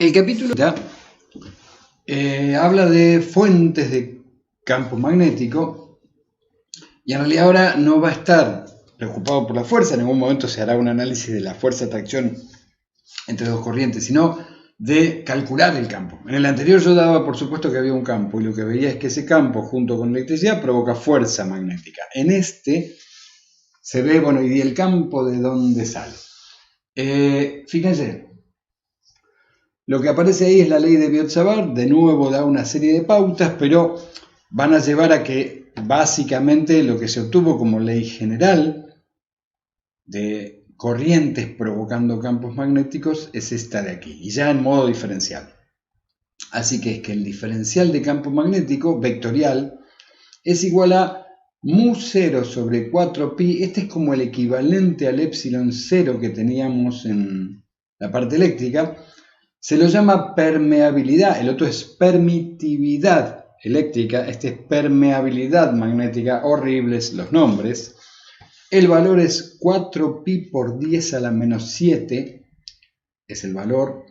El capítulo habla de fuentes de campo magnético y en realidad ahora no va a estar preocupado por la fuerza, en algún momento se hará un análisis de la fuerza de atracción entre dos corrientes, sino de calcular el campo. En el anterior yo daba por supuesto que había un campo y lo que veía es que ese campo junto con electricidad provoca fuerza magnética. En este se ve, bueno, ¿y el campo de dónde sale? Fíjense. Lo que aparece ahí es la ley de Biot-Savart, de nuevo da una serie de pautas, pero van a llevar a que básicamente lo que se obtuvo como ley general de corrientes provocando campos magnéticos es esta de aquí, y ya en modo diferencial. Así que es que el diferencial de campo magnético vectorial es igual a mu0 sobre 4pi, este es como el equivalente al epsilon 0 que teníamos en la parte eléctrica. Se lo llama permeabilidad, el otro es permitividad eléctrica, este es permeabilidad magnética, horribles los nombres. El valor es 4pi por 10 a la menos 7, es el valor,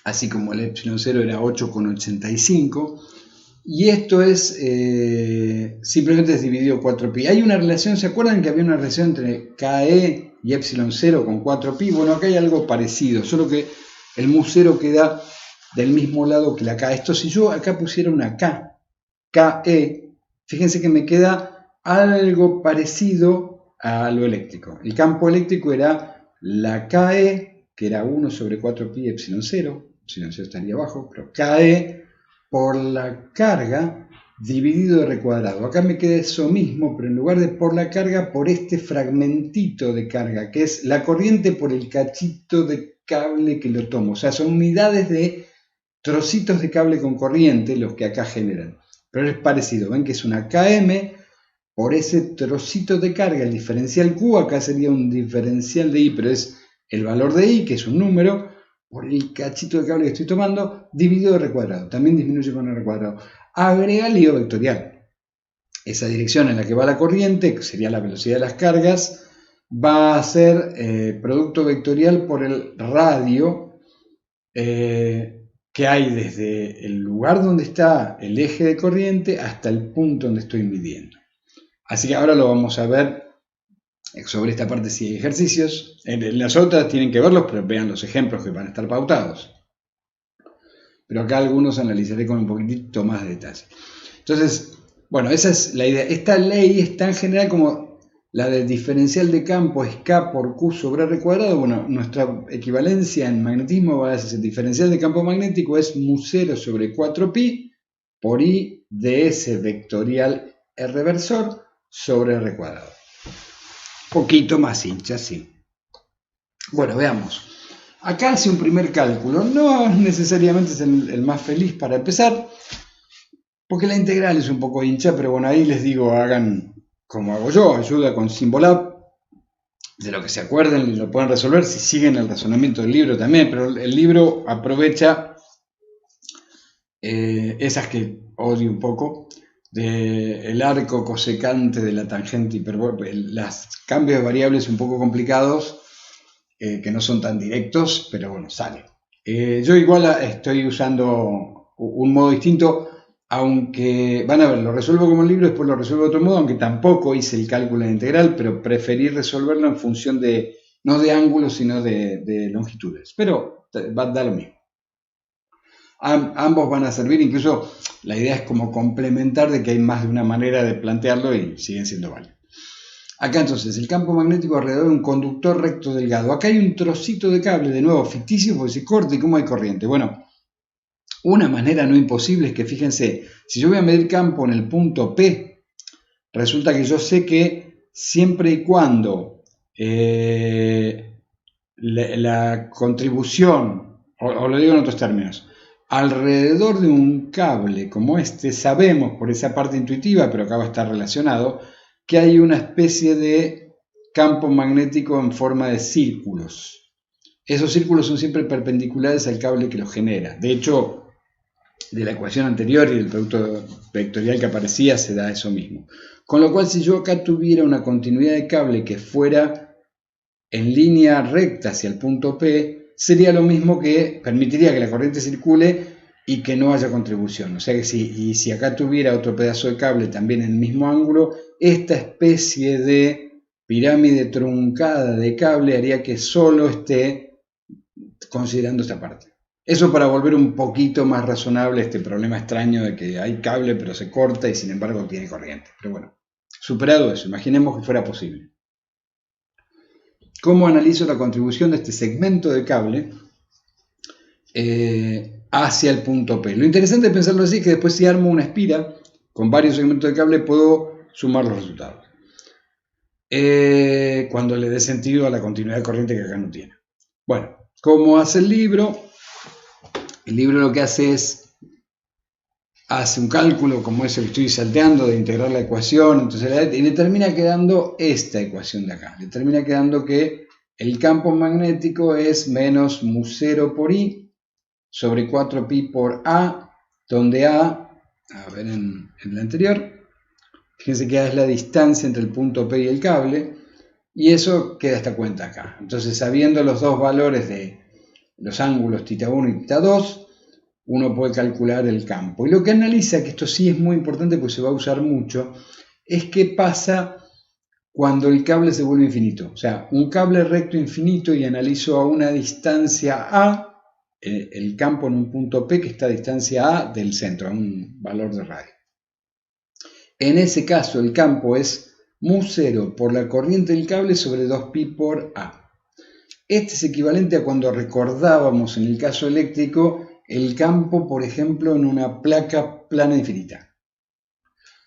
así como el epsilon 0 era 8,85. Y esto es, simplemente es dividido 4pi. Hay una relación, ¿se acuerdan que había una relación entre KE y epsilon 0 con 4pi? Bueno, acá hay algo parecido, solo que el mu0 queda del mismo lado que la K. Esto, si yo acá pusiera una K, KE, fíjense que me queda algo parecido a lo eléctrico. El campo eléctrico era la KE, que era 1 sobre 4pi epsilon 0, epsilon 0 estaría abajo, pero KE por la carga dividido R cuadrado. Acá me queda eso mismo, pero en lugar de por la carga, por este fragmentito de carga, que es la corriente por el cachito de cable que lo tomo. O sea, son unidades de trocitos de cable con corriente los que acá generan. Pero es parecido, ven que es una km por ese trocito de carga, el diferencial Q, acá sería un diferencial de I, pero es el valor de I, que es un número, por el cachito de cable que estoy tomando, dividido R cuadrado. También disminuye con R cuadrado. Agrega el lío vectorial. Esa dirección en la que va la corriente, que sería la velocidad de las cargas, va a ser producto vectorial por el radio que hay desde el lugar donde está el eje de corriente hasta el punto donde estoy midiendo. Así que ahora lo vamos a ver sobre esta parte si hay ejercicios. En las otras tienen que verlos, pero vean los ejemplos que van a estar pautados. Pero acá algunos analizaré con un poquitito más de detalle. Entonces, bueno, esa es la idea. Esta ley es tan general como la del diferencial de campo es K por Q sobre R cuadrado. Bueno, nuestra equivalencia en magnetismo va a ser el diferencial de campo magnético es mu0 sobre 4pi por I de S vectorial R versor sobre R cuadrado. Poquito más hincha, sí. Bueno, veamos. Acá hace un primer cálculo. No necesariamente es el más feliz para empezar, porque la integral es un poco hincha, pero bueno, ahí les digo, hagan como hago yo, ayuda con Symbolab, de lo que se acuerden lo pueden resolver si siguen el razonamiento del libro también, pero el libro aprovecha esas que odio un poco, del arco cosecante de la tangente hiperbólica, los cambios de variables un poco complicados, que no son tan directos, pero bueno, sale. Yo igual estoy usando un modo distinto, aunque van a ver, lo resuelvo como el libro, después lo resuelvo de otro modo, aunque tampoco hice el cálculo de integral, pero preferí resolverlo en función de, no de ángulos, sino de longitudes. Pero da lo mismo. Ambos van a servir, incluso la idea es como complementar de que hay más de una manera de plantearlo y siguen siendo válidos. Acá entonces, el campo magnético alrededor de un conductor recto delgado. Acá hay un trocito de cable, de nuevo, ficticio, porque se corta y cómo hay corriente. Bueno, una manera no imposible es que, fíjense, si yo voy a medir campo en el punto P, resulta que yo sé que siempre y cuando la contribución, o lo digo en otros términos, alrededor de un cable como este, sabemos por esa parte intuitiva, pero acá va a estar relacionado, que hay una especie de campo magnético en forma de círculos. Esos círculos son siempre perpendiculares al cable que los genera. De hecho, de la ecuación anterior y del producto vectorial que aparecía se da eso mismo. Con lo cual, si yo acá tuviera una continuidad de cable que fuera en línea recta hacia el punto P, sería lo mismo que permitiría que la corriente circule y que no haya contribución. O sea que si acá tuviera otro pedazo de cable también en el mismo ángulo, esta especie de pirámide truncada de cable haría que solo esté considerando esta parte. Eso para volver un poquito más razonable este problema extraño de que hay cable pero se corta y sin embargo tiene corriente. Pero bueno, superado eso, imaginemos que fuera posible. ¿Cómo analizo la contribución de este segmento de cable hacia el punto P? Lo interesante es pensarlo así, que después si armo una espira con varios segmentos de cable puedo sumar los resultados. Cuando le dé sentido a la continuidad de corriente que acá no tiene. Bueno, ¿cómo hace el libro? El libro lo que hace es, hace un cálculo como ese que estoy salteando de integrar la ecuación, entonces, y le termina quedando esta ecuación de acá. Le termina quedando que el campo magnético es menos mu0 por I sobre 4pi por A, donde A ver en el anterior, fíjense que A es la distancia entre el punto P y el cable, y eso queda esta cuenta acá. Entonces, sabiendo los dos valores de los ángulos θ1 y θ2, uno puede calcular el campo. Y lo que analiza, que esto sí es muy importante porque se va a usar mucho, es qué pasa cuando el cable se vuelve infinito. O sea, un cable recto infinito y analizo a una distancia A, el campo en un punto P que está a distancia A del centro, a un valor de radio. En ese caso, el campo es mu0 por la corriente del cable sobre 2pi por A. Este es equivalente a cuando recordábamos en el caso eléctrico el campo, por ejemplo, en una placa plana infinita.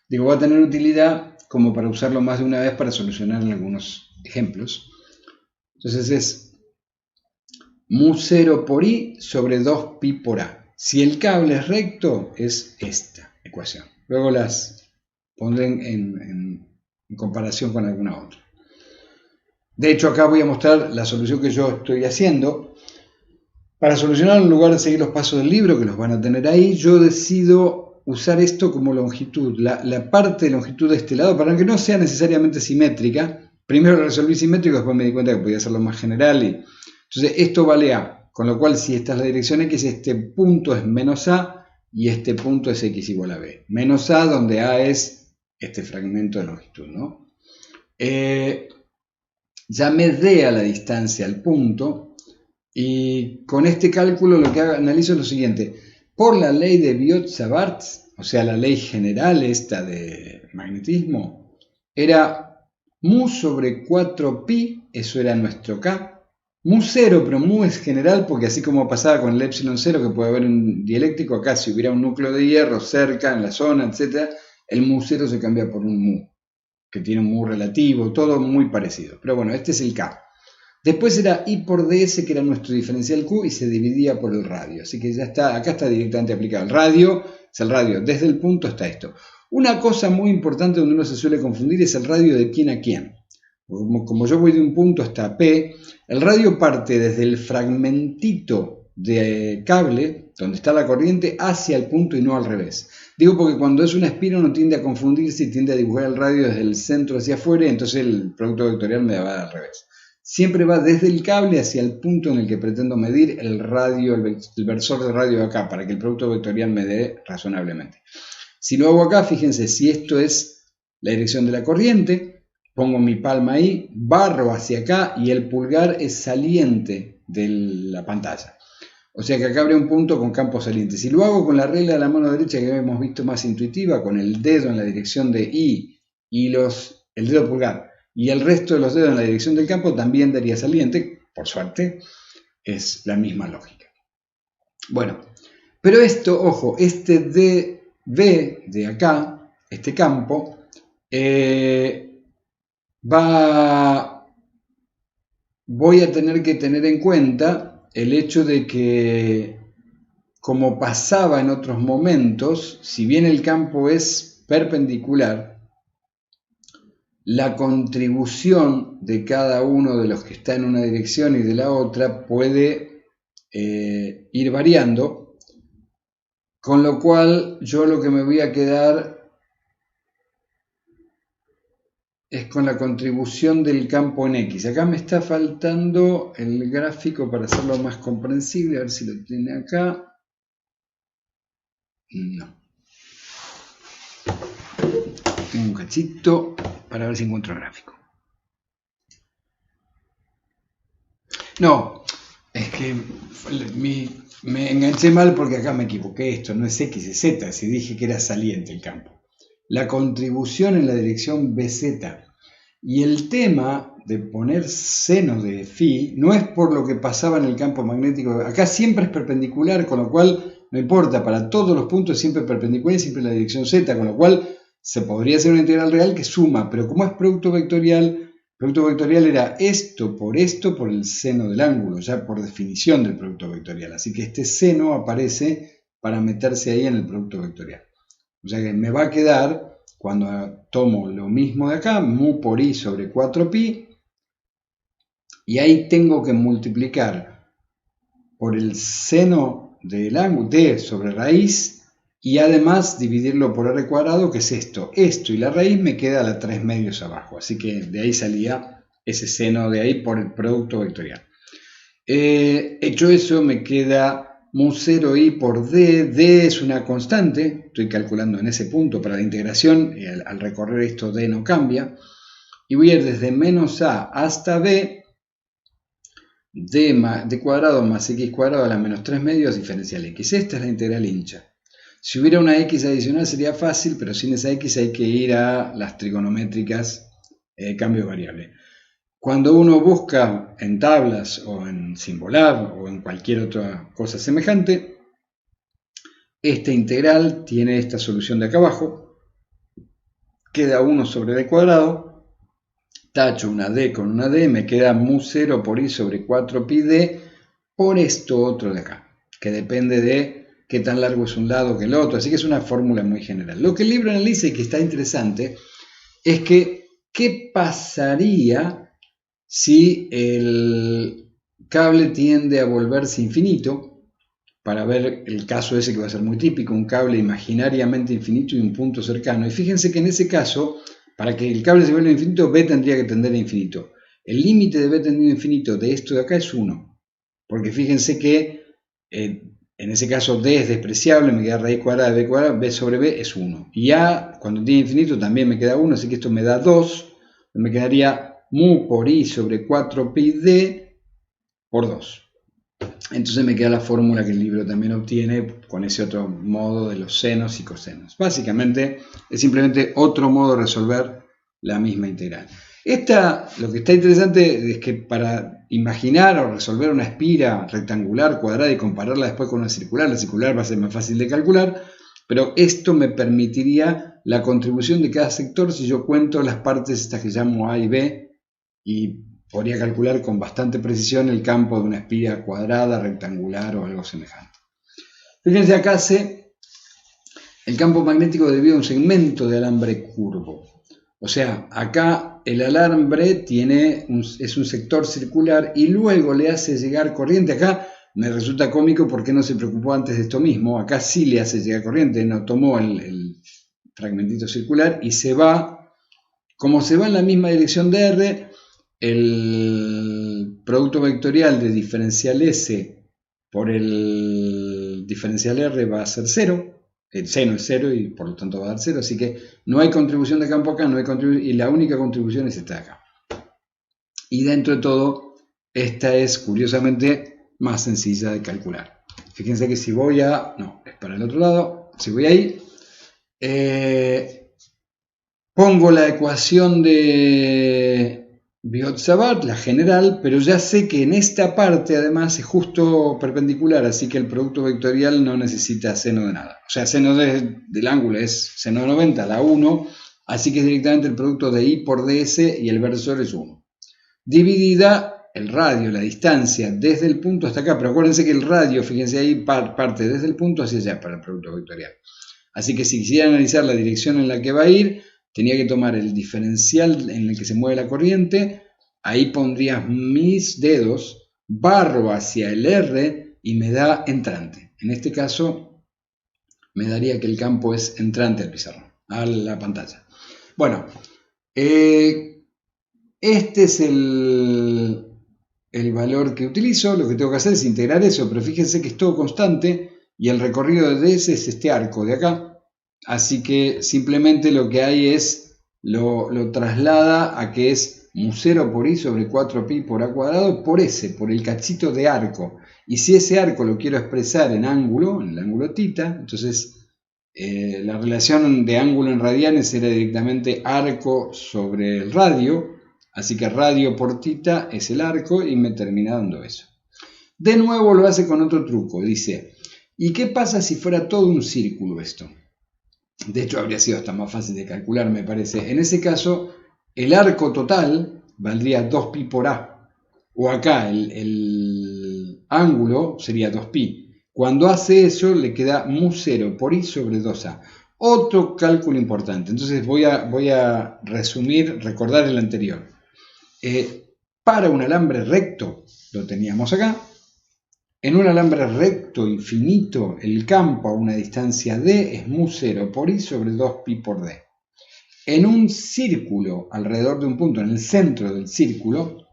Digo, va a tener utilidad como para usarlo más de una vez para solucionar algunos ejemplos. Entonces es mu0 por I sobre 2pi por A. Si el cable es recto, es esta ecuación. Luego las pondré en comparación con alguna otra. De hecho, acá voy a mostrar la solución que yo estoy haciendo. Para solucionar, en lugar de seguir los pasos del libro, que los van a tener ahí, yo decido usar esto como longitud, la parte de longitud de este lado, para que no sea necesariamente simétrica. Primero lo resolví simétrico, después me di cuenta que podía hacerlo más general. Entonces, esto vale A, con lo cual, si esta es la dirección X, este punto es menos A y este punto es X igual a B. Menos A, donde A es este fragmento de longitud, ¿no? Llamé D a la distancia al punto. Y con este cálculo lo que analizo es lo siguiente. Por la ley de Biot-Savart, o sea, la ley general esta de magnetismo, era mu sobre 4pi, eso era nuestro K. Mu0, pero mu es general porque así como pasaba con el epsilon 0, que puede haber un dieléctrico, acá si hubiera un núcleo de hierro cerca, en la zona, etc., el mu0 se cambia por un mu, que tiene un mu relativo, todo muy parecido. Pero bueno, este es el K. Después era I por ds, que era nuestro diferencial Q, y se dividía por el radio. Así que ya está, acá está directamente aplicado. El radio es el radio, desde el punto está esto. Una cosa muy importante donde uno se suele confundir es el radio de quién a quién. Como yo voy de un punto hasta P, el radio parte desde el fragmentito de cable, donde está la corriente, hacia el punto y no al revés. Digo porque cuando es una espira uno tiende a confundirse y tiende a dibujar el radio desde el centro hacia afuera, y entonces el producto vectorial me va al revés. Siempre va desde el cable hacia el punto en el que pretendo medir el radio, el versor de radio de acá, para que el producto vectorial me dé razonablemente. Si lo hago acá, fíjense, si esto es la dirección de la corriente, pongo mi palma ahí, barro hacia acá y el pulgar es saliente de la pantalla. O sea que acá habría un punto con campo saliente. Si lo hago con la regla de la mano derecha que hemos visto más intuitiva, con el dedo en la dirección de I y el dedo pulgar, y el resto de los dedos en la dirección del campo, también daría saliente, por suerte, es la misma lógica. Bueno, pero esto, ojo, este dB de acá, este campo, voy a tener que tener en cuenta el hecho de que, como pasaba en otros momentos, si bien el campo es perpendicular, la contribución de cada uno de los que está en una dirección y de la otra puede ir variando, con lo cual yo lo que me voy a quedar es con la contribución del campo en X. Acá me está faltando el gráfico para hacerlo más comprensible, a ver si lo tiene acá. No. Tengo un cachito para ver si encuentro el gráfico. No, es que me enganché mal porque acá me equivoqué. Esto no es X, es Z, si dije que era saliente el campo. La contribución en la dirección BZ. Y el tema de poner seno de phi no es por lo que pasaba en el campo magnético. Acá siempre es perpendicular, con lo cual no importa, para todos los puntos siempre perpendicular y siempre en la dirección Z, con lo cual se podría hacer una integral real que suma, pero como es producto vectorial era esto por el seno del ángulo, ya por definición del producto vectorial. Así que este seno aparece para meterse ahí en el producto vectorial. O sea que me va a quedar, cuando tomo lo mismo de acá, mu por i sobre 4pi, y ahí tengo que multiplicar por el seno del ángulo d sobre raíz, y además dividirlo por r cuadrado, que es esto. Esto y la raíz me queda a la 3 medios abajo, así que de ahí salía ese seno de ahí por el producto vectorial. Hecho eso, me queda mu 0i por d. D es una constante, estoy calculando en ese punto para la integración, y al recorrer esto d no cambia. Y voy a ir desde menos a hasta b, d cuadrado más x cuadrado a la menos 3 medios diferencial x. Esta es la integral hincha. Si hubiera una x adicional sería fácil, pero sin esa x hay que ir a las trigonométricas, cambio de variable. Cuando uno busca en tablas o en Simbolab o en cualquier otra cosa semejante, esta integral tiene esta solución de acá abajo, queda 1 sobre d cuadrado, tacho una d con una d, me queda mu 0 por i sobre 4pi d por esto otro de acá, que depende de qué tan largo es un lado que el otro, así que es una fórmula muy general. Lo que el libro analiza y que está interesante es que ¿qué pasaría si el cable tiende a volverse infinito? Para ver el caso ese que va a ser muy típico, un cable imaginariamente infinito y un punto cercano. Y fíjense que en ese caso, para que el cable se vuelva infinito, B tendría que tender a infinito. El límite de B tendiendo a infinito de esto de acá es 1. Porque fíjense que en ese caso D es despreciable, me queda raíz cuadrada de B cuadrada, B sobre B es 1. Y A, cuando tiene infinito, también me queda 1, así que esto me da 2. Me quedaría mu por i sobre 4pi d por 2. Entonces me queda la fórmula que el libro también obtiene con ese otro modo de los senos y cosenos. Básicamente es simplemente otro modo de resolver la misma integral. Lo que está interesante es que para imaginar o resolver una espira rectangular, cuadrada y compararla después con una circular, la circular va a ser más fácil de calcular, pero esto me permitiría la contribución de cada sector si yo cuento las partes estas que llamo A y B, y podría calcular con bastante precisión el campo de una espira cuadrada, rectangular o algo semejante. Fíjense acá el campo magnético debido a un segmento de alambre curvo. O sea, acá el alambre es un sector circular y luego le hace llegar corriente. Acá me resulta cómico porque no se preocupó antes de esto mismo. Acá sí le hace llegar corriente, no tomó el fragmentito circular y se va. Como se va en la misma dirección de R, el producto vectorial de diferencial S por el diferencial R va a ser 0. El seno es 0 y por lo tanto va a dar 0, así que no hay contribución de campo acá, y la única contribución es esta de acá. Y dentro de todo, esta es curiosamente más sencilla de calcular. Fíjense que si voy no, es para el otro lado, si voy ahí, pongo la ecuación de Biot-Savart, la general, pero ya sé que en esta parte además es justo perpendicular, así que el producto vectorial no necesita seno de nada. O sea, seno del ángulo es seno de 90, da 1, así que es directamente el producto de I por ds y el versor es 1. Dividida el radio, la distancia desde el punto hasta acá, pero acuérdense que el radio, fíjense ahí, parte desde el punto hacia allá para el producto vectorial. Así que si quisiera analizar la dirección en la que va a ir, tenía que tomar el diferencial en el que se mueve la corriente, ahí pondría mis dedos, barro hacia el R y me da entrante. En este caso me daría que el campo es entrante al pizarrón, a la pantalla. Bueno, Este es el valor que utilizo. Lo que tengo que hacer es integrar eso, pero fíjense que es todo constante y el recorrido de ese es este arco de acá. Así que simplemente lo que hay es, lo traslada a que es mu0 por i sobre 4pi por a cuadrado por ese, por el cachito de arco. Y si ese arco lo quiero expresar en ángulo, en el ángulo θ, entonces la relación de ángulo en radianes era directamente arco sobre el radio, así que radio por θ es el arco y me termina dando eso. De nuevo lo hace con otro truco, dice, ¿y qué pasa si fuera todo un círculo esto? De hecho habría sido hasta más fácil de calcular, me parece. En ese caso, el arco total valdría 2pi por a, o acá el ángulo sería 2pi. Cuando hace eso le queda mu0 por i sobre 2a. Otro cálculo importante. Entonces voy a resumir, recordar el anterior. Para un alambre recto, lo teníamos acá. En un alambre recto infinito, el campo a una distancia d es mu0 por i sobre 2pi por d. En un círculo alrededor de un punto, en el centro del círculo,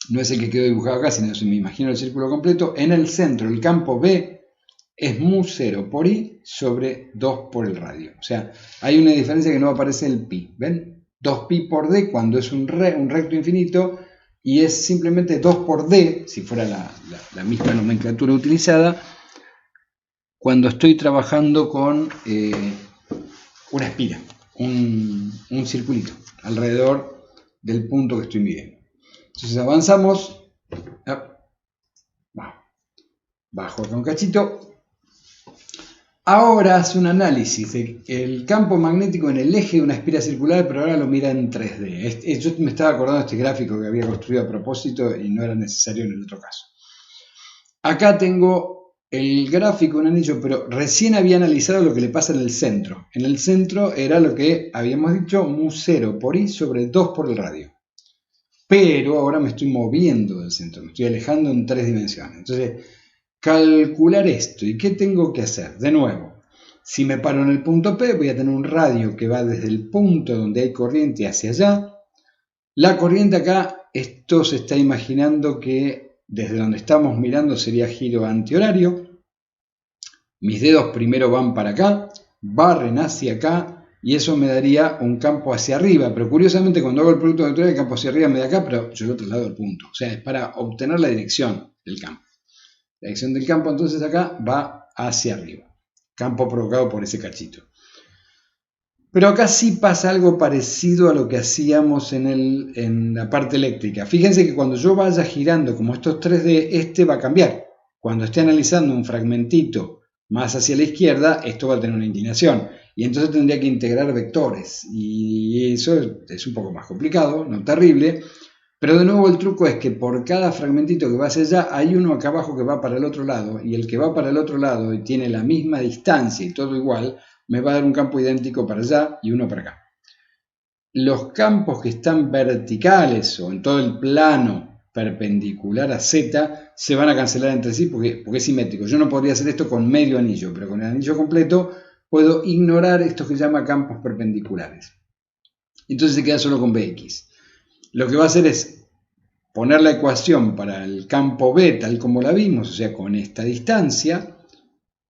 no es el que quedó dibujado acá, sino si me imagino el círculo completo, en el centro el campo B es mu0 por i sobre 2 por el radio. O sea, hay una diferencia que no aparece el pi, ¿ven? 2pi por d cuando es un recto infinito y es simplemente 2 por d, si fuera la misma nomenclatura utilizada, cuando estoy trabajando con una espira, un circulito alrededor del punto que estoy midiendo. Entonces avanzamos, bajo acá un cachito. Ahora hace un análisis del campo magnético en el eje de una espira circular, pero ahora lo mira en 3D. Yo me estaba acordando de este gráfico que había construido a propósito y no era necesario en el otro caso. Acá tengo el gráfico de un anillo, pero recién había analizado lo que le pasa en el centro. En el centro era lo que habíamos dicho, mu0 por i sobre 2 por el radio. Pero ahora me estoy moviendo del centro, me estoy alejando en 3 dimensiones. Entonces, calcular esto. ¿Y qué tengo que hacer? De nuevo, si me paro en el punto P, voy a tener un radio que va desde el punto donde hay corriente hacia allá. La corriente acá, esto se está imaginando que desde donde estamos mirando sería giro antihorario. Mis dedos primero van para acá, barren hacia acá, y eso me daría un campo hacia arriba. Pero curiosamente cuando hago el producto vectorial, el campo hacia arriba me da acá, pero yo lo traslado al punto. O sea, es para obtener la dirección del campo. La dirección del campo entonces acá va hacia arriba. Campo provocado por ese cachito. Pero acá sí pasa algo parecido a lo que hacíamos en la parte eléctrica. Fíjense que cuando yo vaya girando como estos 3D, este va a cambiar. Cuando esté analizando un fragmentito más hacia la izquierda, esto va a tener una inclinación. Y entonces tendría que integrar vectores. Y eso es un poco más complicado, no terrible. Pero de nuevo el truco es que por cada fragmentito que va hacia allá, hay uno acá abajo que va para el otro lado. Y el que va para el otro lado y tiene la misma distancia y todo igual, me va a dar un campo idéntico para allá y uno para acá. Los campos que están verticales o en todo el plano perpendicular a Z se van a cancelar entre sí porque es simétrico. Yo no podría hacer esto con medio anillo, pero con el anillo completo puedo ignorar estos que se llaman campos perpendiculares. Entonces se queda solo con Bx. Lo que va a hacer es poner la ecuación para el campo B tal como la vimos, o sea, con esta distancia,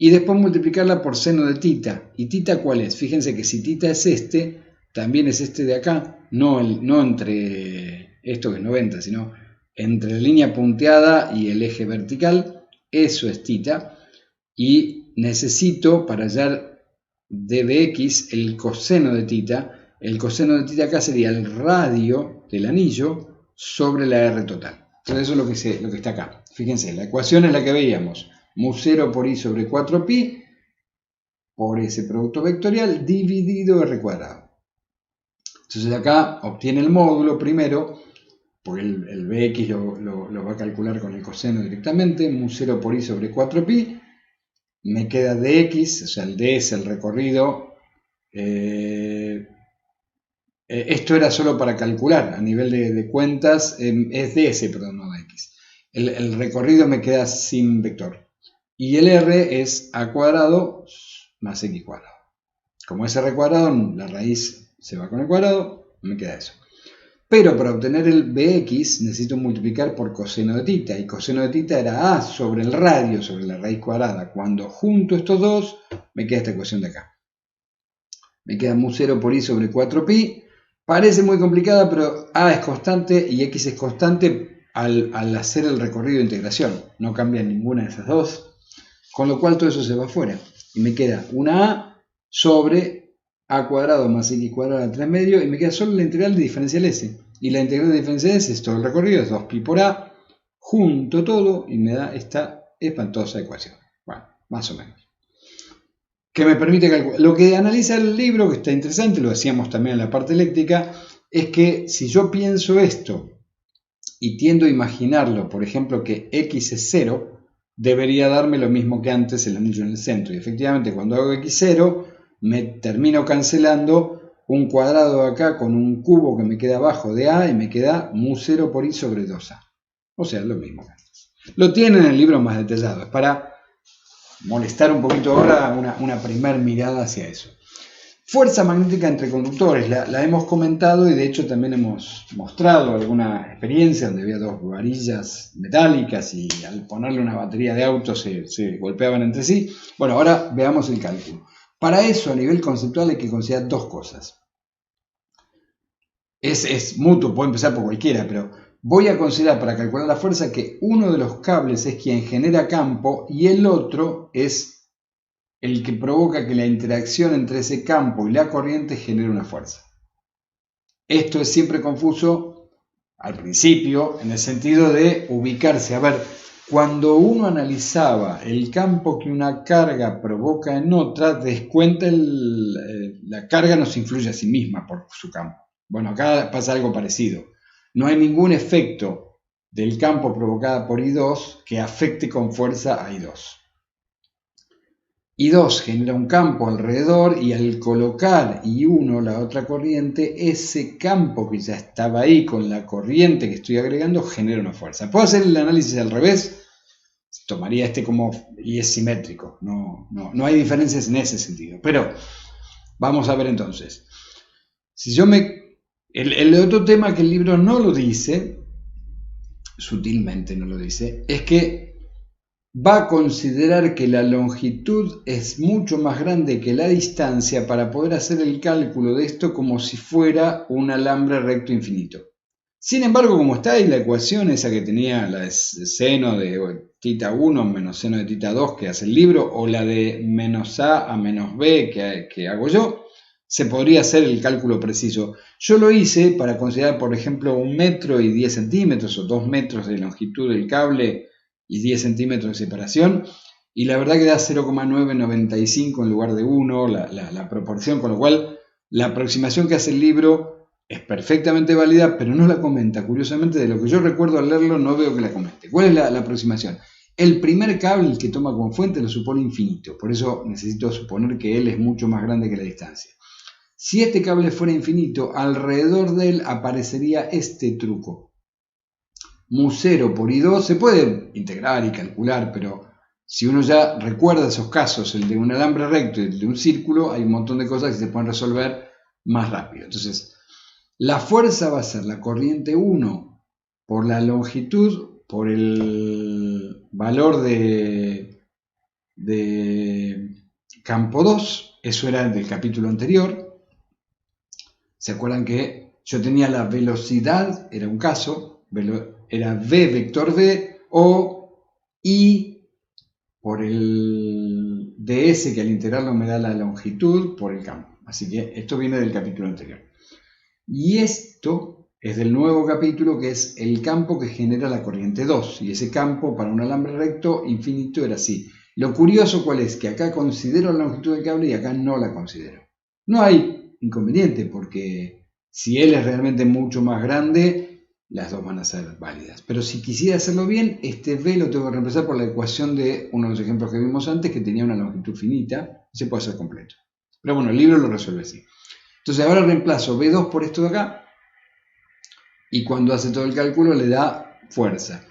y después multiplicarla por seno de θ. ¿Y θ cuál es? Fíjense que si θ es este, también es este de acá, no entre esto que es 90, sino entre la línea punteada y el eje vertical, eso es θ. Y necesito para hallar d de x el coseno de θ. El coseno de θ acá sería el radio del anillo sobre la r total. Entonces eso es lo que está acá. Fíjense, la ecuación es la que veíamos. Mu0 por i sobre 4pi por ese producto vectorial dividido r cuadrado. Entonces acá obtiene el módulo primero, porque el Bx lo va a calcular con el coseno directamente, mu0 por i sobre 4pi, me queda dx, o sea el d es el recorrido, esto era solo para calcular, a nivel de cuentas, es ds, perdón, no dx. El recorrido me queda sin vector. Y el r es a cuadrado más x cuadrado. Como es r cuadrado, la raíz se va con el cuadrado, me queda eso. Pero para obtener el Bx necesito multiplicar por coseno de θ, y coseno de θ era A sobre el radio, sobre la raíz cuadrada. Cuando junto estos dos, me queda esta ecuación de acá. Me queda mu 0 por i sobre 4pi. Parece muy complicada, pero A es constante y x es constante al hacer el recorrido de integración. No cambia ninguna de esas dos. Con lo cual todo eso se va afuera. Y me queda una A sobre a cuadrado más x cuadrado al 3 medio, y me queda solo la integral de diferencial s. Y la integral de diferencial s es todo el recorrido, es 2pi por a, junto todo, y me da esta espantosa ecuación. Bueno, más o menos. Que me permite calcular. Lo que analiza el libro, que está interesante, lo decíamos también en la parte eléctrica, es que si yo pienso esto y tiendo a imaginarlo, por ejemplo, que x es 0, debería darme lo mismo que antes el anillo en el centro. Y efectivamente, cuando hago x0, me termino cancelando un cuadrado acá con un cubo que me queda abajo de A, y me queda mu 0 por i sobre 2A. O sea, lo mismo que antes. Lo tienen en el libro más detallado. Es para molestar un poquito ahora una primer mirada hacia eso. Fuerza magnética entre conductores, la hemos comentado, y de hecho también hemos mostrado alguna experiencia donde había dos varillas metálicas y al ponerle una batería de auto se golpeaban entre sí. Bueno, ahora veamos el cálculo. Para eso, a nivel conceptual, hay que considerar dos cosas. Es mutuo, puede empezar por cualquiera, pero voy a considerar para calcular la fuerza que uno de los cables es quien genera campo y el otro es el que provoca que la interacción entre ese campo y la corriente genere una fuerza. Esto es siempre confuso al principio, en el sentido de ubicarse. A ver, cuando uno analizaba el campo que una carga provoca en otra, descuenta la carga no se influye a sí misma por su campo. Bueno, acá pasa algo parecido. No hay ningún efecto del campo provocada por I2 que afecte con fuerza a I2. I2 genera un campo alrededor y al colocar I1, la otra corriente, ese campo que ya estaba ahí con la corriente que estoy agregando genera una fuerza. ¿Puedo hacer el análisis al revés? Tomaría este como y es simétrico. No hay diferencias en ese sentido. Pero vamos a ver entonces. Si yo el otro tema que el libro no lo dice, sutilmente no lo dice, es que va a considerar que la longitud es mucho más grande que la distancia para poder hacer el cálculo de esto como si fuera un alambre recto infinito. Sin embargo, como está ahí la ecuación esa que tenía la de seno de θ1 menos seno de θ2 que hace el libro, o la de menos a menos b que hago yo, se podría hacer el cálculo preciso. Yo lo hice para considerar, por ejemplo, 1 metro y 10 centímetros o 2 metros de longitud del cable y 10 centímetros de separación, y la verdad que da 0,995 en lugar de 1 la proporción, con lo cual la aproximación que hace el libro es perfectamente válida, pero no la comenta. Curiosamente, de lo que yo recuerdo al leerlo, no veo que la comente. ¿Cuál es la aproximación? El primer cable que toma como fuente lo supone infinito, por eso necesito suponer que él es mucho más grande que la distancia. Si este cable fuera infinito, alrededor de él aparecería este truco. Mu 0 por I2 se puede integrar y calcular, pero si uno ya recuerda esos casos, el de un alambre recto y el de un círculo, hay un montón de cosas que se pueden resolver más rápido. Entonces, la fuerza va a ser la corriente 1 por la longitud, por el valor de campo 2, eso era del capítulo anterior. ¿Se acuerdan que yo tenía la velocidad, era un caso, era v vector v o i por el ds, que al integrarlo me da la longitud por el campo? Así que esto viene del capítulo anterior. Y esto es del nuevo capítulo, que es el campo que genera la corriente 2. Y ese campo para un alambre recto infinito era así. Lo curioso, ¿cuál es? Que acá considero la longitud del cable y acá no la considero. No hay inconveniente, porque si él es realmente mucho más grande, las dos van a ser válidas. Pero si quisiera hacerlo bien, este v lo tengo que reemplazar por la ecuación de uno de los ejemplos que vimos antes, que tenía una longitud finita, y se puede hacer completo. Pero bueno, el libro lo resuelve así. Entonces ahora reemplazo V2 por esto de acá, y cuando hace todo el cálculo le da fuerza.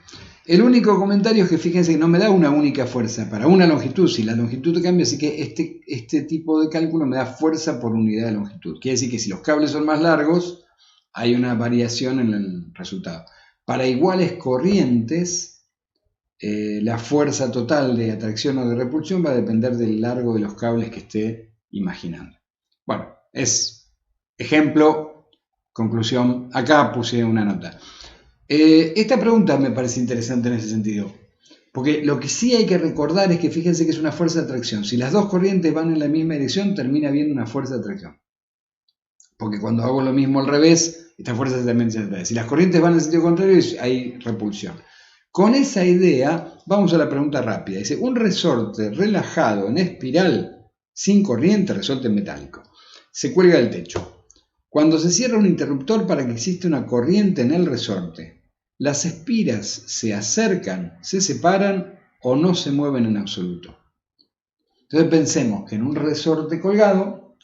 El único comentario es que fíjense que no me da una única fuerza para una longitud, si la longitud cambia, así que este tipo de cálculo me da fuerza por unidad de longitud. Quiere decir que si los cables son más largos, hay una variación en el resultado. Para iguales corrientes, la fuerza total de atracción o de repulsión va a depender del largo de los cables que esté imaginando. Bueno, es ejemplo, conclusión, acá puse una nota. Esta pregunta me parece interesante en ese sentido, porque lo que sí hay que recordar es que fíjense que es una fuerza de atracción. Si las dos corrientes van en la misma dirección, termina habiendo una fuerza de atracción. Porque cuando hago lo mismo al revés, esta fuerza también se atrae. Si las corrientes van en sentido contrario, hay repulsión. Con esa idea, vamos a la pregunta rápida. Dice, un resorte relajado en espiral, sin corriente, resorte metálico, se cuelga del techo. Cuando se cierra un interruptor para que exista una corriente en el resorte, las espiras se acercan, se separan o no se mueven en absoluto. Entonces pensemos que en un resorte colgado,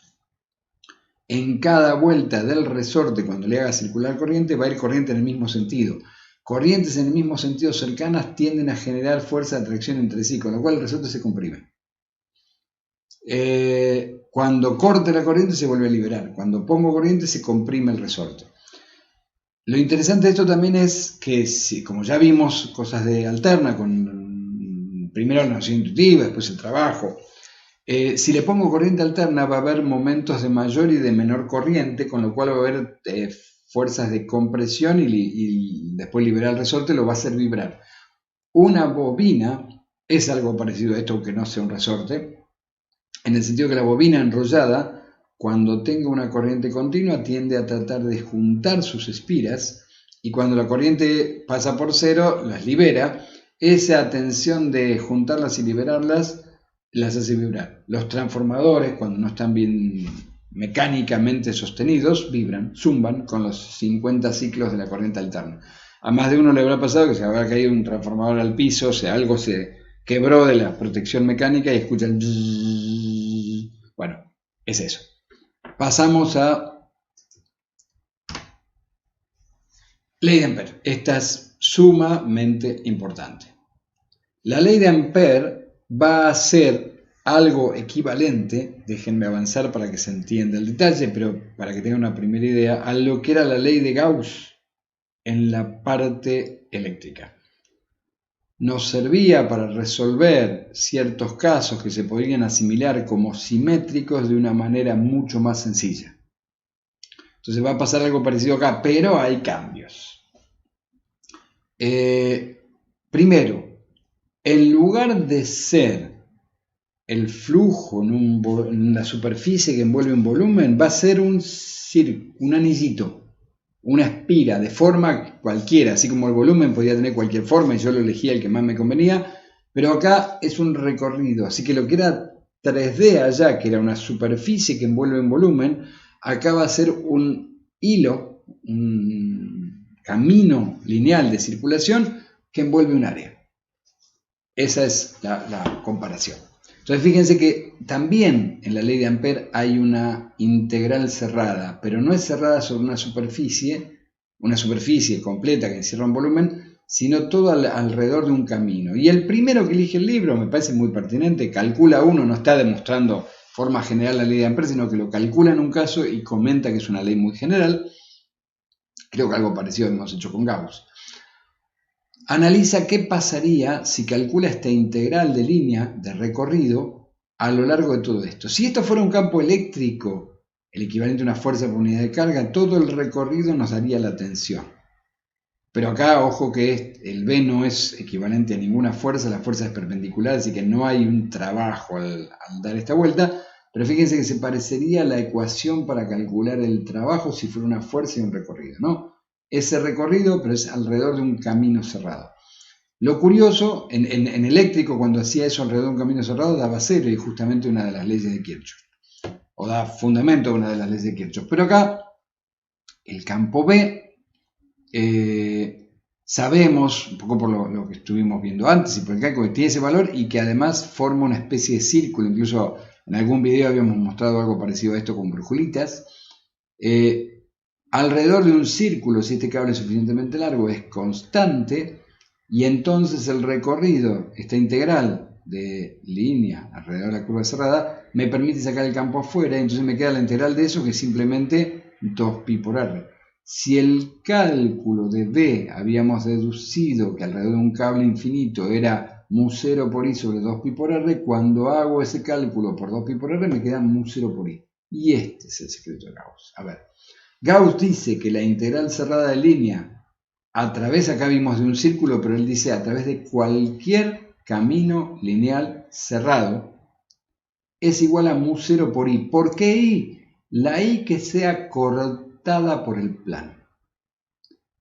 en cada vuelta del resorte, cuando le haga circular corriente, va a ir corriente en el mismo sentido. Corrientes en el mismo sentido cercanas tienden a generar fuerza de atracción entre sí, con lo cual el resorte se comprime. Cuando corte la corriente se vuelve a liberar. Cuando pongo corriente se comprime el resorte. Lo interesante de esto también es que, como ya vimos cosas de alterna, con primero la noción intuitiva, después el trabajo, si le pongo corriente alterna va a haber momentos de mayor y de menor corriente, con lo cual va a haber fuerzas de compresión y después liberar el resorte lo va a hacer vibrar. Una bobina es algo parecido a esto, aunque no sea un resorte, en el sentido que la bobina enrollada, cuando tenga una corriente continua, tiende a tratar de juntar sus espiras y cuando la corriente pasa por cero, las libera. Esa tensión de juntarlas y liberarlas las hace vibrar. Los transformadores, cuando no están bien mecánicamente sostenidos, vibran, zumban con los 50 ciclos de la corriente alterna. A más de uno le habrá pasado que se habrá caído un transformador al piso, o sea, algo se quebró de la protección mecánica y escuchan. Bueno, es eso. Pasamos a ley de Ampère. Esta es sumamente importante. La ley de Ampère va a ser algo equivalente, déjenme avanzar para que se entienda el detalle, pero para que tengan una primera idea, a lo que era la ley de Gauss en la parte eléctrica. Nos servía para resolver ciertos casos que se podrían asimilar como simétricos de una manera mucho más sencilla. Entonces va a pasar algo parecido acá, pero hay cambios. Primero, en lugar de ser el flujo en la superficie que envuelve un volumen, va a ser un anillito, una espira de forma cualquiera, así como el volumen podía tener cualquier forma y yo lo elegía el que más me convenía, pero acá es un recorrido, así que lo que era 3D allá, que era una superficie que envuelve un volumen, acá va a ser un hilo, un camino lineal de circulación que envuelve un área. Esa es la comparación. Entonces fíjense que también en la ley de Ampère hay una integral cerrada, pero no es cerrada sobre una superficie completa que encierra un volumen, sino todo alrededor de un camino. Y el primero que elige el libro me parece muy pertinente, calcula uno, no está demostrando forma general la ley de Ampère, sino que lo calcula en un caso y comenta que es una ley muy general. Creo que algo parecido hemos hecho con Gauss. Analiza qué pasaría si calcula esta integral de línea de recorrido a lo largo de todo esto. Si esto fuera un campo eléctrico, el equivalente a una fuerza por unidad de carga, todo el recorrido nos daría la tensión. Pero acá, ojo que el B no es equivalente a ninguna fuerza, la fuerza es perpendicular, así que no hay un trabajo al dar esta vuelta. Pero fíjense que se parecería a la ecuación para calcular el trabajo si fuera una fuerza y un recorrido, ¿no? Ese recorrido, pero es alrededor de un camino cerrado. Lo curioso, en eléctrico, cuando hacía eso alrededor de un camino cerrado, daba cero y justamente una de las leyes de Kirchhoff. O da fundamento a una de las leyes de Kirchhoff. Pero acá, el campo B, sabemos, un poco por lo que estuvimos viendo antes y por el cálculo, que tiene ese valor y que además forma una especie de círculo. Incluso en algún video habíamos mostrado algo parecido a esto con brujulitas. Alrededor de un círculo, si este cable es suficientemente largo, es constante y entonces el recorrido, esta integral de línea alrededor de la curva cerrada, me permite sacar el campo afuera y entonces me queda la integral de eso que es simplemente 2pi por r. Si el cálculo de B habíamos deducido que alrededor de un cable infinito era mu0 por I sobre 2pi por R, cuando hago ese cálculo por 2pi por R me queda mu0 por I. Y este es el secreto de Gauss. A ver, Gauss dice que la integral cerrada de línea a través, acá vimos de un círculo, pero él dice a través de cualquier camino lineal cerrado es igual a mu0 por I. ¿Por qué I? La I que sea cortada por el plano.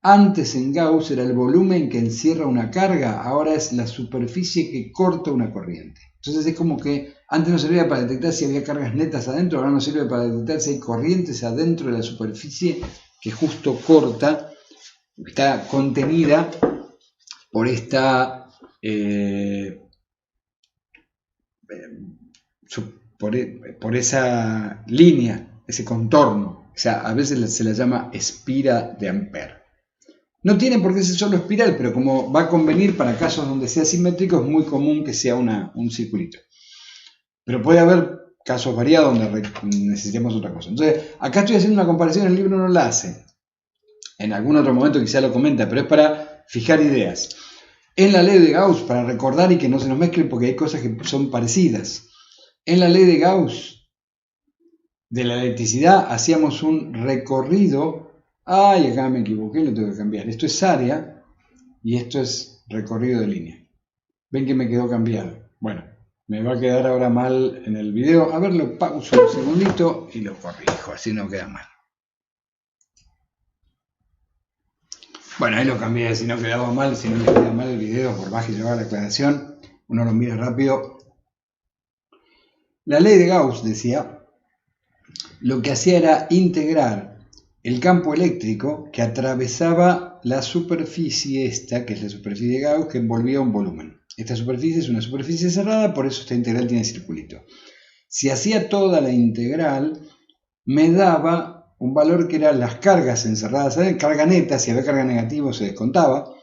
Antes en Gauss era el volumen que encierra una carga, ahora es la superficie que corta una corriente. Entonces es como que antes no servía para detectar si había cargas netas adentro, ahora no sirve para detectar si hay corrientes adentro de la superficie que justo corta, está contenida por esta por esa línea, ese contorno. O sea, a veces se la llama espira de Ampère. No tiene por qué ser solo espiral, pero como va a convenir para casos donde sea simétrico, es muy común que sea un circulito. Pero puede haber casos variados donde necesitemos otra cosa. Entonces, acá estoy haciendo una comparación, el libro no la hace. En algún otro momento quizá lo comenta, pero es para fijar ideas. En la ley de Gauss, para recordar y que no se nos mezclen porque hay cosas que son parecidas. En la ley de Gauss de la electricidad hacíamos un recorrido. Ay, acá me equivoqué, lo tengo que cambiar. Esto es área y esto es recorrido de línea. Ven que me quedó cambiado. Bueno, me va a quedar ahora mal en el video. A ver, lo pauso un segundito y lo corrijo, así no queda mal. Bueno, ahí lo cambié, si no quedaba mal, si no le queda mal el video, por más que llevaba la aclaración, uno lo mira rápido. La ley de Gauss, decía, lo que hacía era integrar el campo eléctrico que atravesaba la superficie esta, que es la superficie de Gauss, que envolvía un volumen. Esta superficie es una superficie cerrada, por eso esta integral tiene circulito. Si hacía toda la integral, me daba un valor que eran las cargas encerradas, carga neta, si había carga negativa se descontaba,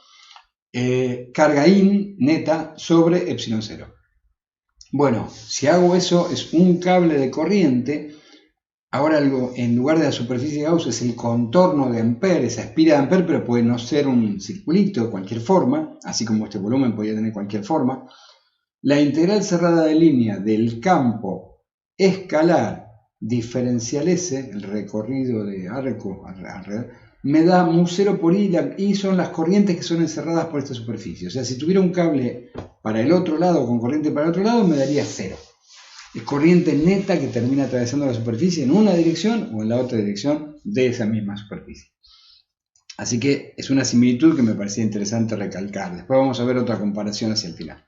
carga in neta sobre epsilon 0. Bueno, si hago eso es un cable de corriente. Ahora en lugar de la superficie de Gauss es el contorno de Ampère, esa espira de Ampère, pero puede no ser un circulito de cualquier forma, así como este volumen podría tener cualquier forma. La integral cerrada de línea del campo escalar diferencial S, el recorrido de arco alrededor, me da mu0 por I, y son las corrientes que son encerradas por esta superficie. O sea, si tuviera un cable para el otro lado con corriente para el otro lado, me daría 0. Es corriente neta que termina atravesando la superficie en una dirección o en la otra dirección de esa misma superficie. Así que es una similitud que me parecía interesante recalcar. Después vamos a ver otra comparación hacia el final.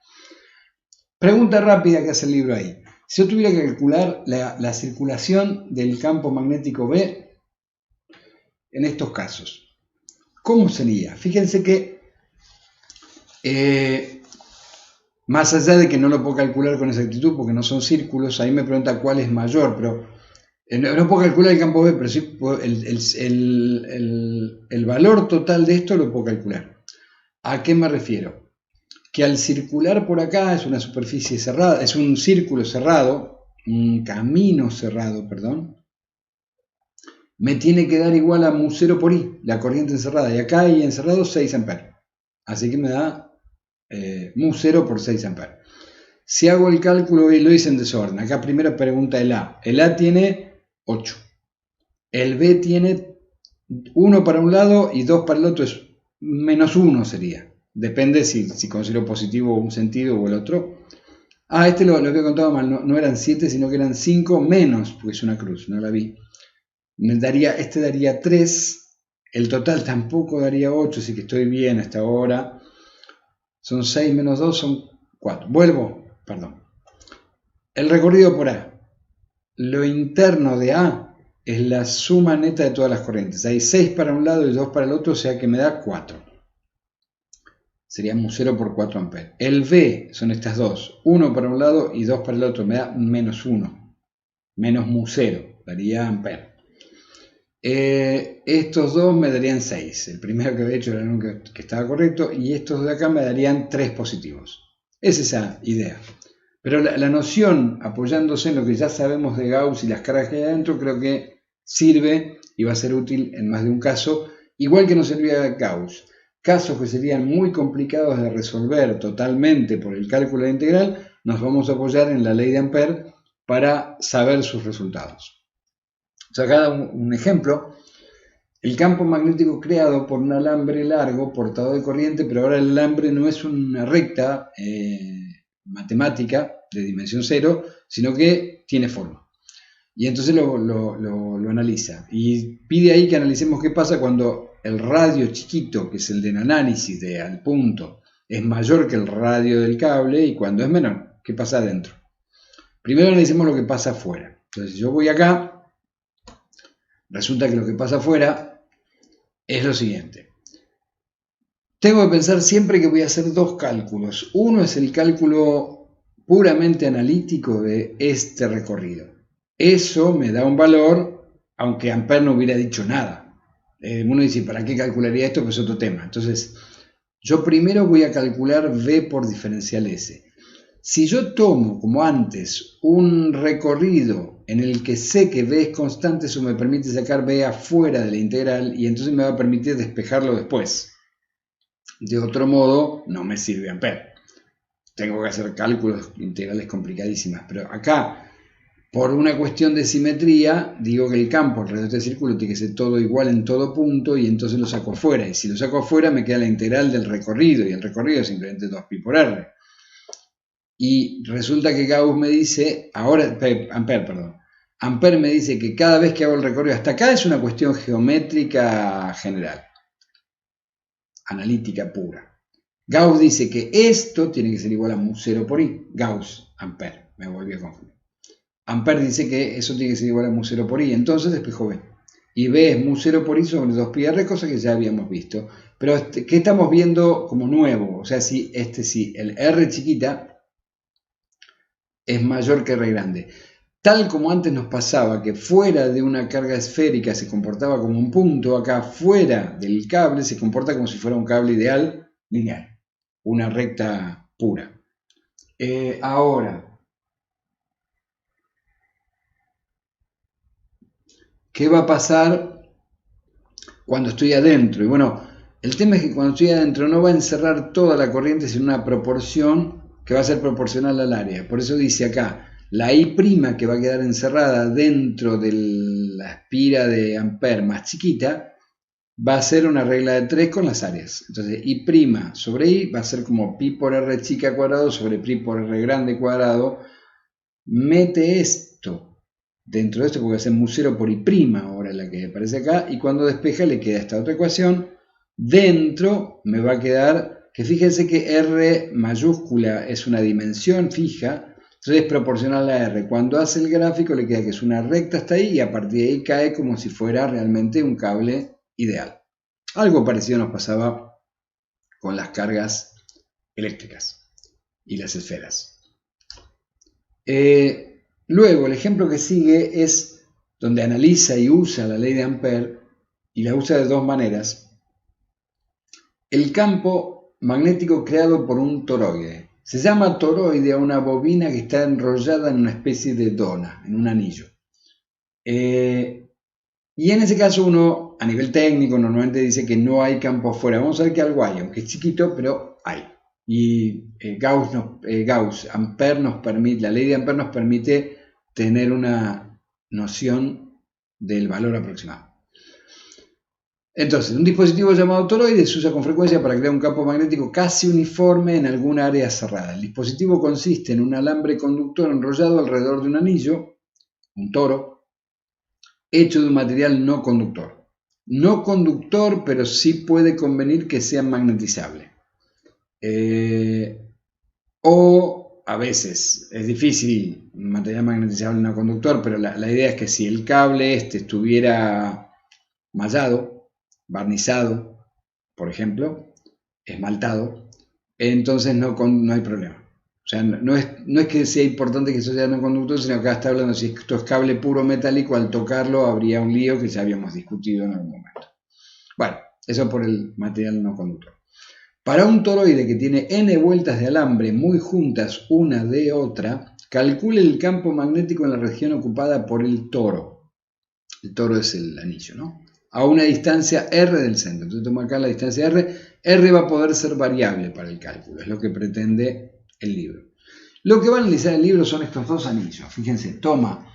Pregunta rápida que hace el libro ahí. Si yo tuviera que calcular la circulación del campo magnético B en estos casos, ¿cómo sería? Fíjense que más allá de que no lo puedo calcular con exactitud porque no son círculos, ahí me pregunta cuál es mayor, pero no puedo calcular el campo B, pero sí puedo, el valor total de esto lo puedo calcular. ¿A qué me refiero? Que al circular por acá es una superficie cerrada, es un círculo cerrado, un camino cerrado, perdón, me tiene que dar igual a mu0 por I, la corriente encerrada, y acá hay encerrado 6 amperes, así que me da mu0 por 6 amperes. Si hago el cálculo y lo hice en desorden, acá primero pregunta el A tiene 8, el B tiene 1 para un lado y 2 para el otro, es menos 1 sería. Depende si considero positivo un sentido o el otro. Este lo había contado mal, no eran 7, sino que eran 5 menos, porque es una cruz, no la vi. Este daría 3, el total tampoco daría 8, así que estoy bien hasta ahora. Son 6 menos 2, son 4. Perdón. El recorrido por A. Lo interno de A es la suma neta de todas las corrientes. Hay 6 para un lado y 2 para el otro, o sea que me da 4. Sería mu0 por 4 amperes. El B son estas dos, 1 para un lado y 2 para el otro, me da menos 1, menos mu0, daría amperes. Estos dos me darían 6, el primero que había hecho era el que estaba correcto, y estos de acá me darían 3 positivos. Es esa idea. Pero la noción, apoyándose en lo que ya sabemos de Gauss y las cargas que hay adentro, creo que sirve y va a ser útil en más de un caso, igual que nos servía Gauss. Casos que serían muy complicados de resolver totalmente por el cálculo de integral, nos vamos a apoyar en la ley de Ampère para saber sus resultados. O sea, acá un ejemplo. El campo magnético creado por un alambre largo, portador de corriente, pero ahora el alambre no es una recta matemática de dimensión cero, sino que tiene forma. Y entonces lo analiza. Y pide ahí que analicemos qué pasa cuando el radio chiquito, que es el del análisis de al punto, es mayor que el radio del cable, y cuando es menor, ¿qué pasa adentro? Primero analicemos lo que pasa afuera. Entonces, yo voy acá, resulta que lo que pasa afuera es lo siguiente. Tengo que pensar siempre que voy a hacer dos cálculos. Uno es el cálculo puramente analítico de este recorrido. Eso me da un valor, aunque Ampère no hubiera dicho nada. Uno dice, ¿para qué calcularía esto? Pues es otro tema. Entonces, yo primero voy a calcular V por diferencial S. Si yo tomo, como antes, un recorrido en el que sé que V es constante, eso me permite sacar V afuera de la integral y entonces me va a permitir despejarlo después. De otro modo, no me sirve Ampère. Tengo que hacer cálculos integrales complicadísimas, pero acá, por una cuestión de simetría, digo que el campo alrededor de este círculo tiene que ser todo igual en todo punto y entonces lo saco afuera. Y si lo saco afuera me queda la integral del recorrido y el recorrido es simplemente 2pi por r. Y resulta que Gauss me dice, Ampère me dice que cada vez que hago el recorrido hasta acá es una cuestión geométrica general, analítica pura. Gauss dice que esto tiene que ser igual a mu0 por i. Gauss, Ampère, me volví a confundir. Ampère dice que eso tiene que ser igual a mu0 por i, entonces despejo B. Y B es mu0 por i sobre 2pi r, cosa que ya habíamos visto. Pero ¿qué estamos viendo como nuevo? O sea, si el r chiquita es mayor que R grande. Tal como antes nos pasaba que fuera de una carga esférica se comportaba como un punto, acá fuera del cable se comporta como si fuera un cable ideal lineal, una recta pura. Ahora, ¿qué va a pasar cuando estoy adentro? Y bueno, el tema es que cuando estoy adentro no va a encerrar toda la corriente sino una proporción que va a ser proporcional al área. Por eso dice acá, la I' que va a quedar encerrada dentro de la espira de Ampère más chiquita, va a ser una regla de 3 con las áreas. Entonces, I' sobre I va a ser como pi por r chica cuadrado sobre pi por r grande cuadrado. Mete esto dentro de esto porque va a ser mu0 por I' ahora la que aparece acá, y cuando despeja le queda esta otra ecuación. Dentro me va a quedar que fíjense que R mayúscula es una dimensión fija, entonces es proporcional a R. Cuando hace el gráfico le queda que es una recta hasta ahí y a partir de ahí cae como si fuera realmente un cable ideal. Algo parecido nos pasaba con las cargas eléctricas y las esferas. Luego el ejemplo que sigue es donde analiza y usa la ley de Ampère y la usa de dos maneras. El campo magnético creado por un toroide. Se llama toroide a una bobina que está enrollada en una especie de dona, en un anillo. Y en ese caso uno, a nivel técnico, normalmente dice que no hay campo afuera. Vamos a ver que algo hay, aunque es chiquito, pero hay. Y Ampère nos permite, la ley de Ampère nos permite tener una noción del valor aproximado. Entonces, un dispositivo llamado toroide se usa con frecuencia para crear un campo magnético casi uniforme en alguna área cerrada. El dispositivo consiste en un alambre conductor enrollado alrededor de un anillo, un toro, hecho de un material no conductor. No conductor, pero sí puede convenir que sea magnetizable. O a veces es difícil material magnetizable no conductor, pero la idea es que si el cable estuviera mallado, barnizado, por ejemplo, esmaltado, entonces no hay problema. O sea, no es que sea importante que eso sea no conductor, sino que acá está hablando si esto es cable puro metálico, al tocarlo habría un lío que ya habíamos discutido en algún momento. Bueno, eso por el material no conductor. Para un toroide que tiene n vueltas de alambre muy juntas una de otra, calcule el campo magnético en la región ocupada por el toro. El toro es el anillo, ¿no? A una distancia R del centro. Entonces tomo acá la distancia R. R va a poder ser variable para el cálculo. Es lo que pretende el libro. Lo que va a analizar el libro son estos dos anillos. Fíjense, toma,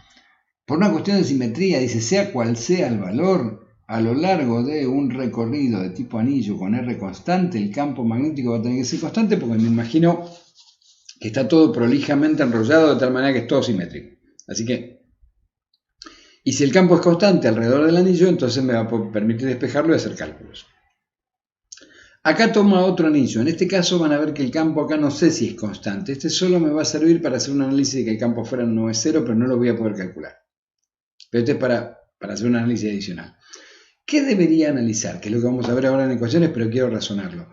por una cuestión de simetría, dice, sea cual sea el valor, a lo largo de un recorrido de tipo anillo con R constante, el campo magnético va a tener que ser constante porque me imagino que está todo prolijamente enrollado de tal manera que es todo simétrico. Así que, y si el campo es constante alrededor del anillo, entonces me va a permitir despejarlo y hacer cálculos. Acá toma otro anillo. En este caso van a ver que el campo acá no sé si es constante. Este solo me va a servir para hacer un análisis de que el campo afuera no es cero, pero no lo voy a poder calcular. Pero este es para hacer un análisis adicional. ¿Qué debería analizar? Que es lo que vamos a ver ahora en ecuaciones, pero quiero razonarlo.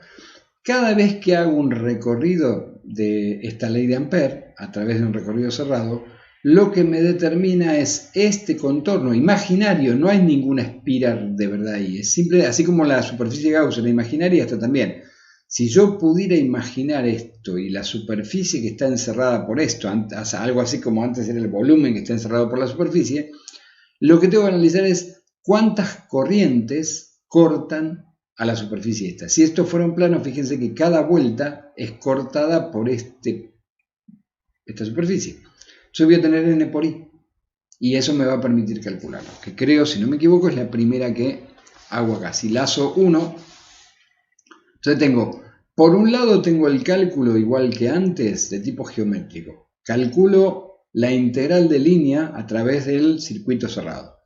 Cada vez que hago un recorrido de esta ley de Ampère, a través de un recorrido cerrado, lo que me determina es este contorno imaginario. No hay ninguna espiral de verdad ahí. Es simple, así como la superficie de Gauss era imaginaria, esta también. Si yo pudiera imaginar esto y la superficie que está encerrada por esto, algo así como antes era el volumen que está encerrado por la superficie, lo que tengo que analizar es cuántas corrientes cortan a la superficie esta. Si esto fuera un plano, fíjense que cada vuelta es cortada por esta superficie. Yo voy a tener n por i y eso me va a permitir calcularlo, que creo, si no me equivoco, es la primera que hago acá. Si lazo 1, entonces tengo, por un lado tengo el cálculo igual que antes de tipo geométrico. Calculo la integral de línea a través del circuito cerrado.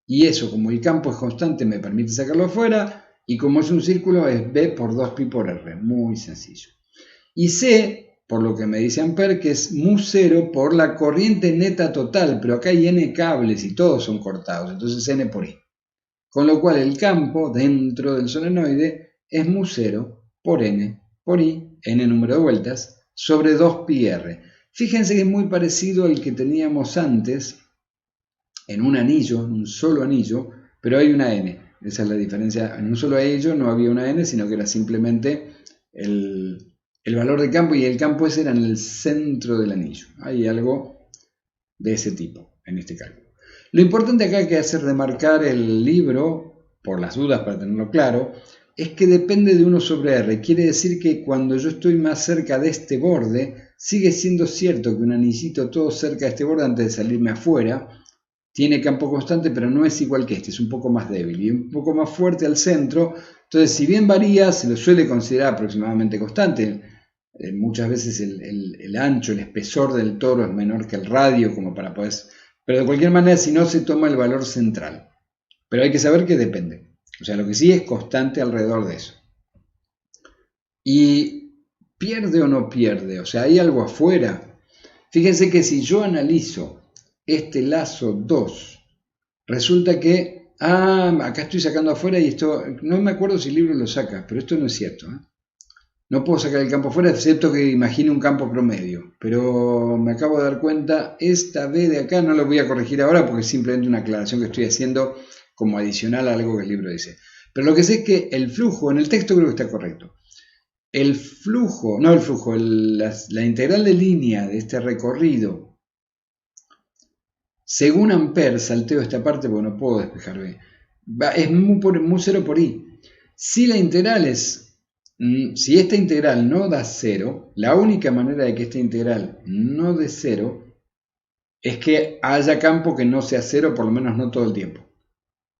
Y eso, como el campo es constante, me permite sacarlo afuera, y como es un círculo, es B por 2pi por R. Muy sencillo. Y sé, por lo que me dice Ampère, que es mu0 por la corriente neta total, pero acá hay n cables y todos son cortados, entonces n por i. Con lo cual el campo dentro del solenoide es mu0 por n por i, n número de vueltas, sobre 2pi r. Fíjense que es muy parecido al que teníamos antes, en un anillo, en un solo anillo, pero hay una n. Esa es la diferencia. En un solo anillo no había una n, sino que era simplemente el valor de campo, y el campo ese era en el centro del anillo. Hay algo de ese tipo en este cálculo. Lo importante acá que hace remarcar el libro, por las dudas para tenerlo claro, es que depende de 1 sobre r. Quiere decir que cuando yo estoy más cerca de este borde, sigue siendo cierto que un anillito todo cerca de este borde antes de salirme afuera tiene campo constante, pero no es igual que este, es un poco más débil y un poco más fuerte al centro. Entonces, si bien varía, se lo suele considerar aproximadamente constante. Muchas veces el ancho, el espesor del toro es menor que el radio, como para poder... Pero de cualquier manera, si no, se toma el valor central. Pero hay que saber que depende. O sea, lo que sí es constante alrededor de eso. ¿Y pierde o no pierde? O sea, ¿hay algo afuera? Fíjense que si yo analizo este lazo 2, resulta que, acá estoy sacando afuera y esto, no me acuerdo si el libro lo saca, pero esto no es cierto, ¿eh? No puedo sacar el campo afuera, excepto que imagine un campo promedio, pero me acabo de dar cuenta, esta B de acá no lo voy a corregir ahora porque es simplemente una aclaración que estoy haciendo como adicional a algo que el libro dice. Pero lo que sé es que el flujo, en el texto creo que está correcto, el flujo, no el flujo, la integral de línea de este recorrido, según Ampère, salteo esta parte porque no puedo despejar B, es mu0 por i. Si la integral si esta integral no da 0, la única manera de que esta integral no dé 0 es que haya campo que no sea 0, por lo menos no todo el tiempo.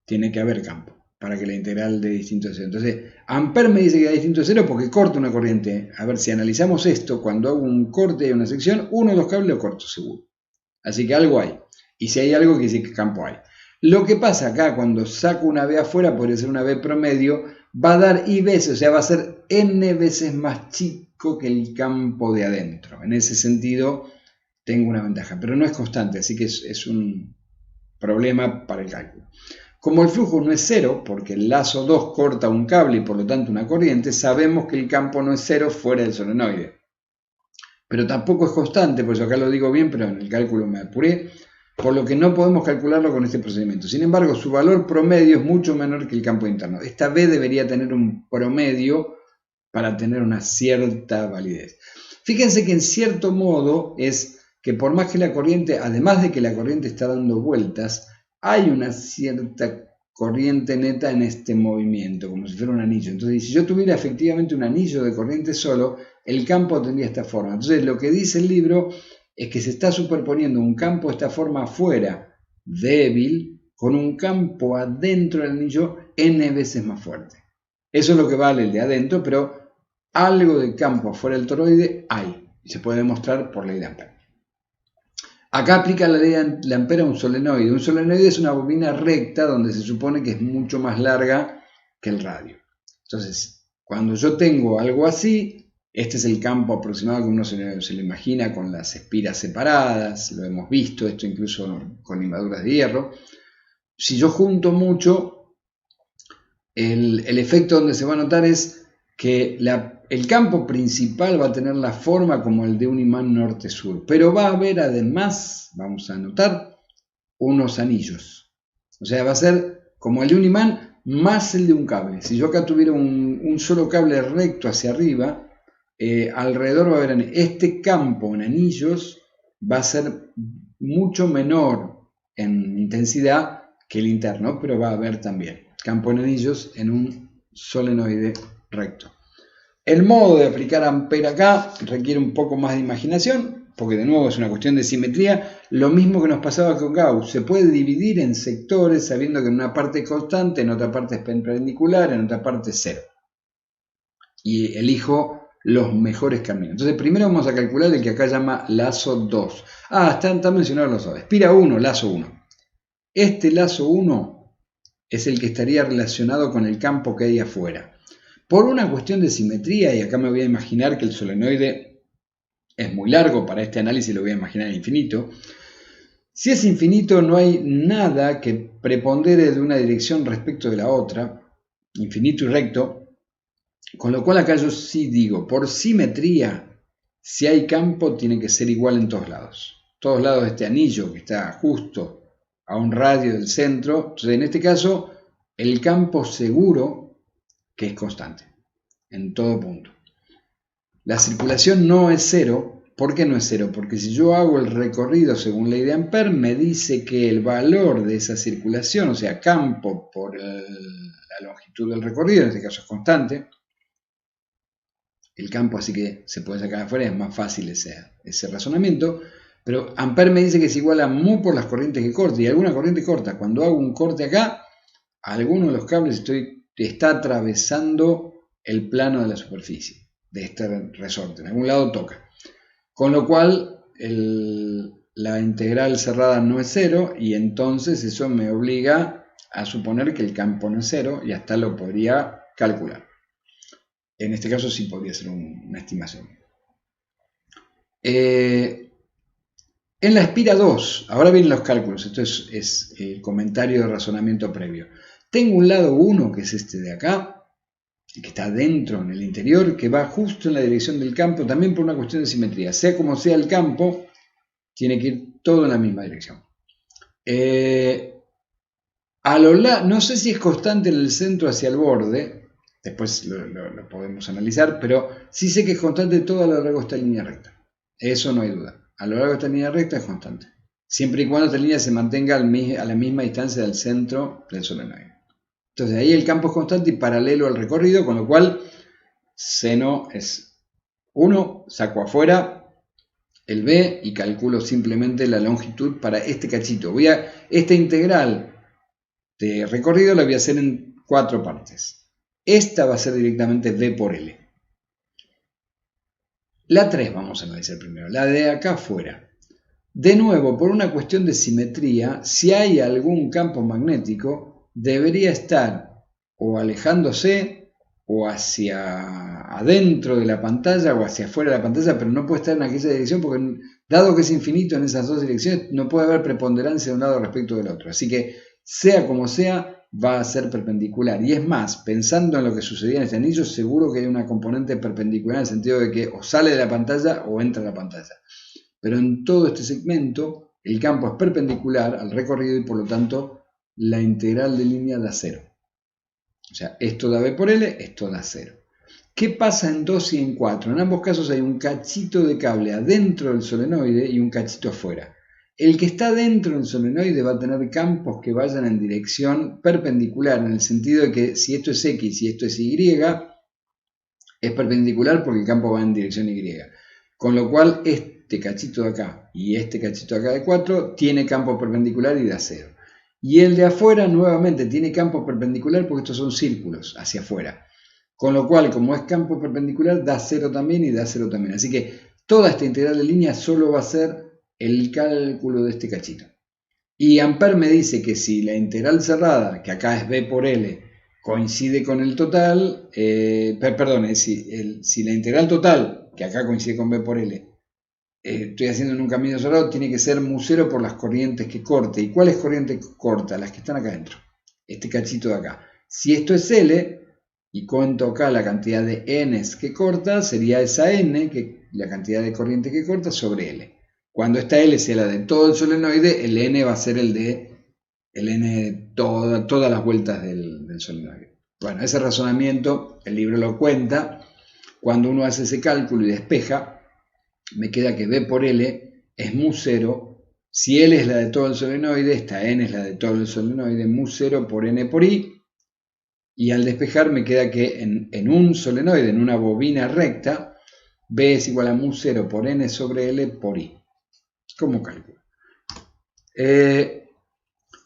Tiene que haber campo para que la integral dé distinto a 0. Entonces, Ampère me dice que da distinto a 0 porque corta una corriente. A ver, si analizamos esto, cuando hago un corte y una sección, uno de los cables lo corto seguro. Así que algo hay. Y si hay algo, quiere decir que campo hay. Lo que pasa acá, cuando saco una B afuera, podría ser una B promedio, va a dar I veces, o sea, va a ser N veces más chico que el campo de adentro. En ese sentido, tengo una ventaja, pero no es constante, así que es un problema para el cálculo. Como el flujo no es 0, porque el lazo 2 corta un cable y por lo tanto una corriente, sabemos que el campo no es 0 fuera del solenoide. Pero tampoco es constante, por eso acá lo digo bien, pero en el cálculo me apuré, por lo que no podemos calcularlo con este procedimiento. Sin embargo, su valor promedio es mucho menor que el campo interno. Esta B debería tener un promedio para tener una cierta validez. Fíjense que en cierto modo es que por más que la corriente, además de que la corriente está dando vueltas, hay una cierta corriente neta en este movimiento, como si fuera un anillo. Entonces, si yo tuviera efectivamente un anillo de corriente solo, el campo tendría esta forma. Entonces, lo que dice el libro es que se está superponiendo un campo de esta forma afuera, débil, con un campo adentro del anillo n veces más fuerte. Eso es lo que vale el de adentro, pero algo de campo afuera del toroide hay, y se puede demostrar por ley de Ampère. Acá aplica la ley de Ampère a un solenoide. Un solenoide es una bobina recta donde se supone que es mucho más larga que el radio. Entonces, cuando yo tengo algo así, este es el campo aproximado que uno se lo imagina con las espiras separadas, lo hemos visto, esto incluso con limaduras de hierro. Si yo junto mucho, el efecto donde se va a notar es que el campo principal va a tener la forma como el de un imán norte-sur, pero va a haber además, vamos a notar, unos anillos. O sea, va a ser como el de un imán más el de un cable. Si yo acá tuviera un solo cable recto hacia arriba, alrededor va a haber este campo en anillos, va a ser mucho menor en intensidad que el interno, pero va a haber también campo en anillos en un solenoide recto. El modo de aplicar Ampère acá requiere un poco más de imaginación, porque de nuevo es una cuestión de simetría, lo mismo que nos pasaba con Gauss. Se puede dividir en sectores sabiendo que en una parte es constante, en otra parte es perpendicular, en otra parte es cero. Y elijo los mejores caminos. Entonces primero vamos a calcular el que acá llama lazo 2. Están mencionados los dos. Espira 1, lazo 1. Este lazo 1 es el que estaría relacionado con el campo que hay afuera. Por una cuestión de simetría, y acá me voy a imaginar que el solenoide es muy largo, para este análisis lo voy a imaginar infinito. Si es infinito, no hay nada que prepondere de una dirección respecto de la otra, infinito y recto, con lo cual acá yo sí digo, por simetría, si hay campo tiene que ser igual en todos lados. Todos lados de este anillo que está justo a un radio del centro, entonces en este caso el campo seguro que es constante en todo punto. La circulación no es cero. ¿Por qué no es cero? Porque si yo hago el recorrido según ley de Ampère, me dice que el valor de esa circulación, o sea, campo por la longitud del recorrido, en este caso es constante, el campo así que se puede sacar afuera, es más fácil ese razonamiento, pero Ampère me dice que es igual a mu por las corrientes que corta, y alguna corriente corta. Cuando hago un corte acá, alguno de los cables está atravesando el plano de la superficie de este resorte, en algún lado toca. Con lo cual la integral cerrada no es cero y entonces eso me obliga a suponer que el campo no es cero y hasta lo podría calcular. En este caso sí podría ser una estimación. En la espira 2, ahora vienen los cálculos, esto es el comentario de razonamiento previo. Tengo un lado 1, que es este de acá, que está dentro en el interior, que va justo en la dirección del campo, también por una cuestión de simetría. Sea como sea el campo, tiene que ir todo en la misma dirección. No sé si es constante en el centro hacia el borde, después lo podemos analizar, pero sí sé que es constante todo a lo largo de esta línea recta. Eso no hay duda. A lo largo de esta línea recta es constante. Siempre y cuando esta línea se mantenga a la misma distancia del centro del solenoide. Entonces ahí el campo es constante y paralelo al recorrido, con lo cual seno es 1, saco afuera el b y calculo simplemente la longitud para este cachito. Esta integral de recorrido la voy a hacer en 4 partes. Esta va a ser directamente b por l. La 3 vamos a analizar primero, la de acá afuera. De nuevo, por una cuestión de simetría, si hay algún campo magnético, debería estar o alejándose o hacia adentro de la pantalla o hacia afuera de la pantalla, pero no puede estar en aquella dirección porque, dado que es infinito en esas dos direcciones, no puede haber preponderancia de un lado respecto del otro. Así que, sea como sea, va a ser perpendicular. Y es más, pensando en lo que sucedía en este anillo, seguro que hay una componente perpendicular en el sentido de que o sale de la pantalla o entra a la pantalla. Pero en todo este segmento el campo es perpendicular al recorrido y por lo tanto la integral de línea da 0. O sea, esto da b por l, esto da 0. ¿Qué pasa en 2 y en 4? En ambos casos hay un cachito de cable adentro del solenoide y un cachito afuera. El que está dentro del solenoide va a tener campos que vayan en dirección perpendicular, en el sentido de que si esto es X y esto es Y, es perpendicular porque el campo va en dirección Y. Con lo cual este cachito de acá y este cachito de acá de 4 tiene campo perpendicular y da 0. Y el de afuera nuevamente tiene campo perpendicular porque estos son círculos hacia afuera. Con lo cual, como es campo perpendicular, da 0 también y da 0 también. Así que toda esta integral de línea solo va a ser el cálculo de este cachito. Y Ampère me dice que si la integral cerrada, que acá es b por L, coincide con el total, si la integral total, que acá coincide con b por L, estoy haciendo en un camino cerrado, tiene que ser mu0 por las corrientes que corte. ¿Y cuáles corrientes corta? Las que están acá adentro. Este cachito de acá. Si esto es L, y cuento acá la cantidad de n's que corta, sería esa n, la cantidad de corriente que corta, sobre L. Cuando esta L sea la de todo el solenoide, el n va a ser el n de todas las vueltas del solenoide. Bueno, ese razonamiento, el libro lo cuenta. Cuando uno hace ese cálculo y despeja, me queda que b por L es mu0. Si L es la de todo el solenoide, esta n es la de todo el solenoide, mu0 por n por i. Y al despejar me queda que en un solenoide, en una bobina recta, B es igual a mu0 por n sobre L por I. ¿Cómo cálculo?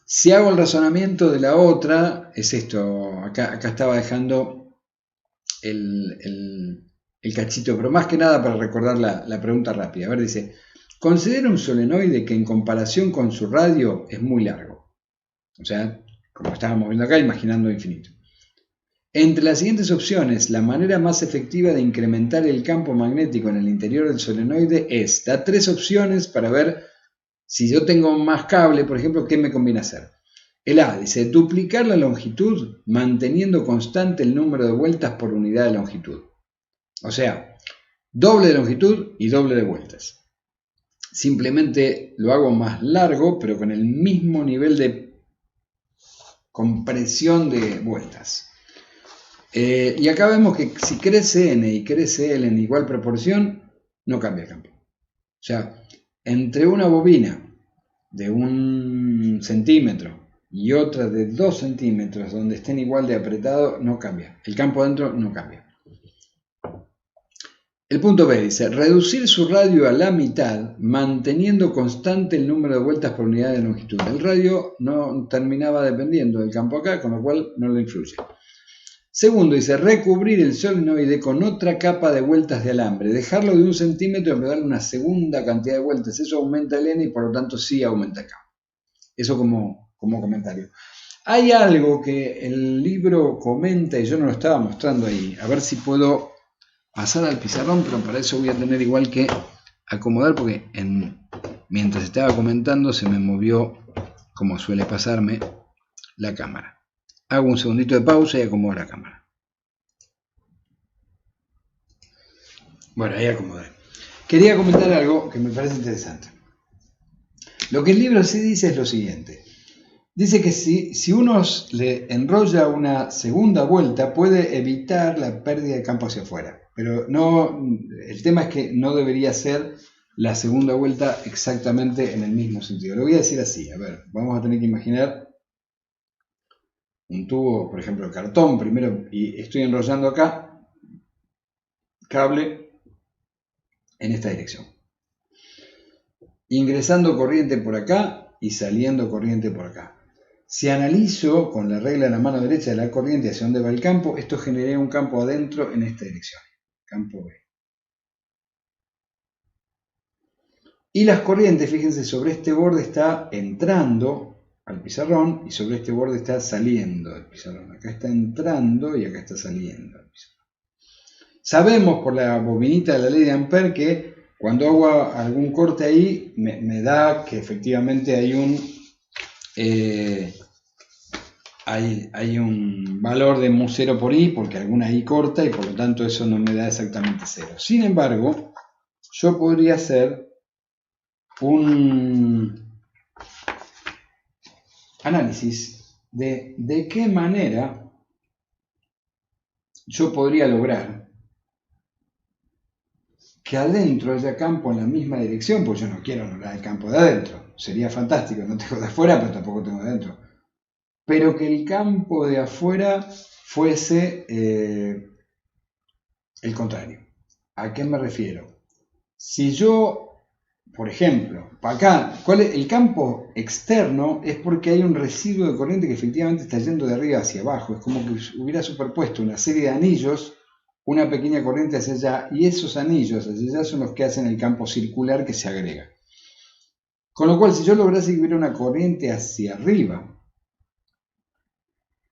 Si hago el razonamiento de la otra, es esto. Acá estaba dejando el cachito, pero más que nada para recordar la pregunta rápida. A ver, dice, considera un solenoide que en comparación con su radio es muy largo. O sea, como estábamos viendo acá, imaginando infinito. Entre las siguientes opciones, la manera más efectiva de incrementar el campo magnético en el interior del solenoide es, da 3 opciones para ver si yo tengo más cable, por ejemplo, ¿qué me conviene hacer? El A dice, duplicar la longitud manteniendo constante el número de vueltas por unidad de longitud. O sea, doble de longitud y doble de vueltas. Simplemente lo hago más largo, pero con el mismo nivel de compresión de vueltas. Y acá vemos que si crece n y crece L en igual proporción, no cambia el campo. O sea, entre una bobina de 1 centímetro y otra de 2 centímetros, donde estén igual de apretado, no cambia. El campo adentro no cambia. El punto B dice, reducir su radio a la mitad, manteniendo constante el número de vueltas por unidad de longitud. El radio no terminaba dependiendo del campo acá, con lo cual no le influye. Segundo, dice, recubrir el solenoide con otra capa de vueltas de alambre, dejarlo de 1 centímetro y darle una segunda cantidad de vueltas. Eso aumenta el n y por lo tanto sí aumenta el campo. Eso como comentario. Hay algo que el libro comenta y yo no lo estaba mostrando ahí. A ver si puedo pasar al pizarrón, pero para eso voy a tener igual que acomodar porque mientras estaba comentando se me movió, como suele pasarme, la cámara. Hago un segundito de pausa y acomodo la cámara. Bueno, ahí acomodé. Quería comentar algo que me parece interesante. Lo que el libro sí dice es lo siguiente. Dice que si uno le enrolla una segunda vuelta, puede evitar la pérdida de campo hacia afuera. Pero no, el tema es que no debería ser la segunda vuelta exactamente en el mismo sentido. Lo voy a decir así. A ver, vamos a tener que imaginar un tubo, por ejemplo, de cartón primero, y estoy enrollando acá cable en esta dirección. Ingresando corriente por acá y saliendo corriente por acá. Si analizo con la regla de la mano derecha de la corriente hacia dónde va el campo, esto genera un campo adentro en esta dirección. Campo B. Y las corrientes, fíjense, sobre este borde está entrando al pizarrón y sobre este borde está saliendo del pizarrón. Acá está entrando y acá está saliendo del pizarrón. Sabemos por la bobinita de la ley de Ampère que cuando hago algún corte ahí me da que efectivamente hay un valor de mu0 por i porque alguna i corta y por lo tanto eso no me da exactamente 0. Sin embargo, yo podría hacer un análisis de qué manera yo podría lograr que adentro haya campo en la misma dirección, pues yo no quiero anular el campo de adentro. Sería fantástico, no tengo de afuera, pero tampoco tengo de adentro. Pero que el campo de afuera fuese el contrario. ¿A qué me refiero? Si yo, por ejemplo, acá, el campo externo es porque hay un residuo de corriente que efectivamente está yendo de arriba hacia abajo. Es como que hubiera superpuesto una serie de anillos, una pequeña corriente hacia allá, y esos anillos hacia allá son los que hacen el campo circular que se agrega. Con lo cual, si yo lograse que hubiera una corriente hacia arriba,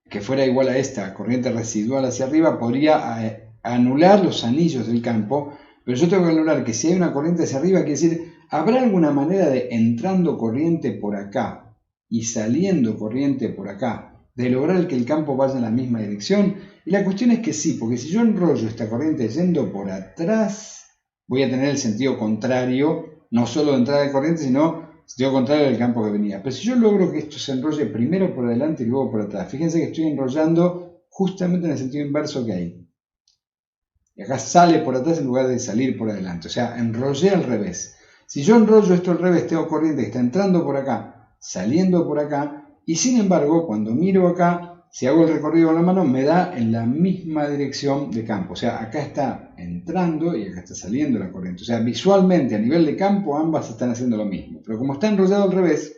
que fuera igual a esta corriente residual hacia arriba, podría anular los anillos del campo, pero yo tengo que anular que si hay una corriente hacia arriba, quiere decir, ¿habrá alguna manera de entrando corriente por acá y saliendo corriente por acá, de lograr que el campo vaya en la misma dirección? Y la cuestión es que sí, porque si yo enrollo esta corriente yendo por atrás, voy a tener el sentido contrario, no solo de entrada de corriente, sino sentido contrario del campo que venía. Pero si yo logro que esto se enrolle primero por adelante y luego por atrás, fíjense que estoy enrollando justamente en el sentido inverso que hay. Y acá sale por atrás en lugar de salir por adelante. O sea, enrollé al revés. Si yo enrollo esto al revés, tengo corriente que está entrando por acá, saliendo por acá, y sin embargo, cuando miro acá, si hago el recorrido con la mano, me da en la misma dirección de campo. O sea, acá está entrando y acá está saliendo la corriente. O sea, visualmente, a nivel de campo, ambas están haciendo lo mismo. Pero como está enrollado al revés,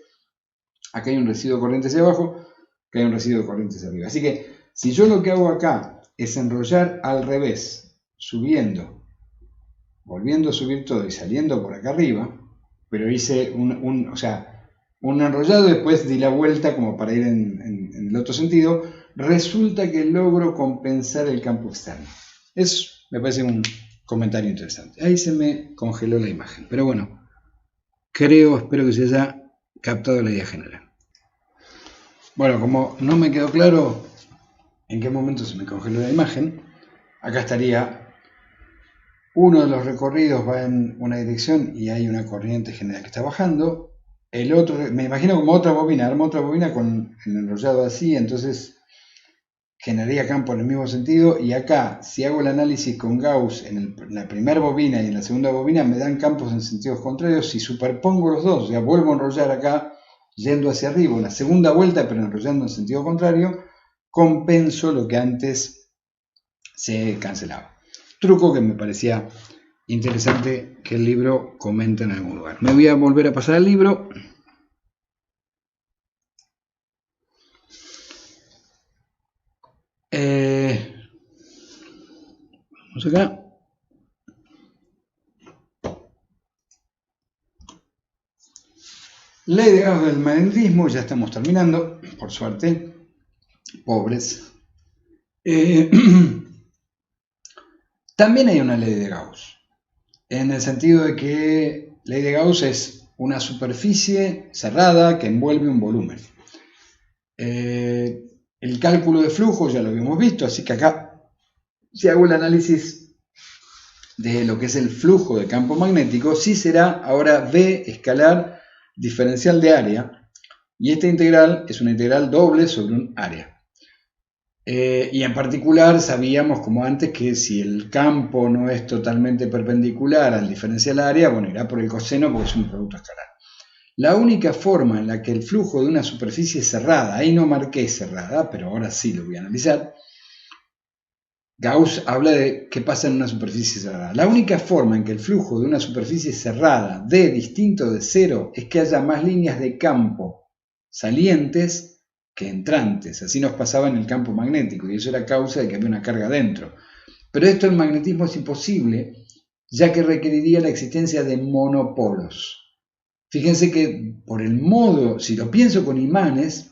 acá hay un residuo de corriente hacia abajo, acá hay un residuo de corriente hacia arriba. Así que, si yo lo que hago acá es enrollar al revés, subiendo, volviendo a subir todo y saliendo por acá arriba, pero hice un enrollado y después di la vuelta como para ir en el otro sentido, resulta que logro compensar el campo externo. Eso me parece un comentario interesante. Ahí se me congeló la imagen, pero bueno, espero que se haya captado la idea general. Bueno, como no me quedó claro en qué momento se me congeló la imagen, acá estaría uno de los recorridos va en una dirección y hay una corriente general que está bajando. El otro, me imagino como otra bobina, armo otra bobina con el enrollado así, entonces generaría campo en el mismo sentido. Y acá, si hago el análisis con Gauss en la primera bobina y en la segunda bobina, me dan campos en sentidos contrarios. Si superpongo los dos, o sea, vuelvo a enrollar acá, yendo hacia arriba, una segunda vuelta, pero enrollando en sentido contrario, compenso lo que antes se cancelaba. Truco que me parecía interesante que el libro comenta en algún lugar. Me voy a volver a pasar al libro. Vamos acá. Ley de Gauss del magnetismo, ya estamos terminando, por suerte. Pobres. También hay una ley de Gauss, en el sentido de que ley de Gauss es una superficie cerrada que envuelve un volumen. El cálculo de flujo ya lo habíamos visto, así que acá, si hago el análisis de lo que es el flujo de campo magnético, sí será ahora V escalar diferencial de área, y esta integral es una integral doble sobre un área. Y en particular sabíamos, como antes, que si el campo no es totalmente perpendicular al diferencial área, bueno, irá por el coseno porque es un producto escalar. La única forma en la que el flujo de una superficie cerrada, ahí no marqué cerrada, pero ahora sí lo voy a analizar, Gauss habla de qué pasa en una superficie cerrada. La única forma en que el flujo de una superficie cerrada dé distinto de cero es que haya más líneas de campo salientes que entrantes. Así nos pasaba en el campo magnético y eso era causa de que había una carga dentro. Pero esto en magnetismo es imposible, ya que requeriría la existencia de monopolos. Fíjense que por el modo, si lo pienso con imanes,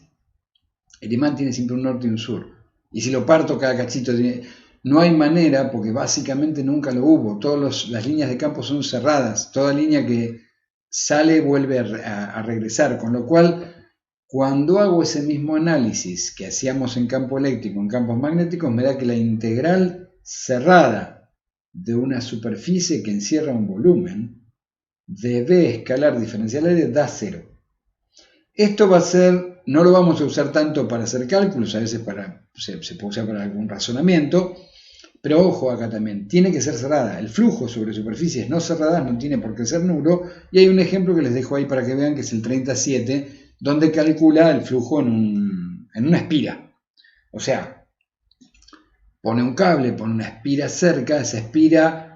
el imán tiene siempre un norte y un sur. Y si lo parto cada cachito tiene... No hay manera, porque básicamente nunca lo hubo. Todas las líneas de campo son cerradas. Toda línea que sale vuelve a regresar. Con lo cual, cuando hago ese mismo análisis que hacíamos en campo eléctrico, en campos magnéticos, me da que la integral cerrada de una superficie que encierra un volumen de V escalar diferencial área da 0. Esto va a ser, no lo vamos a usar tanto para hacer cálculos, a veces se puede usar para algún razonamiento, Pero ojo acá también, tiene que ser cerrada. El flujo sobre superficies no cerradas no tiene por qué ser nulo. Y hay un ejemplo que les dejo ahí para que vean, que es el 37, donde calcula el flujo en una espira. O sea, pone un cable, pone una espira cerca, esa espira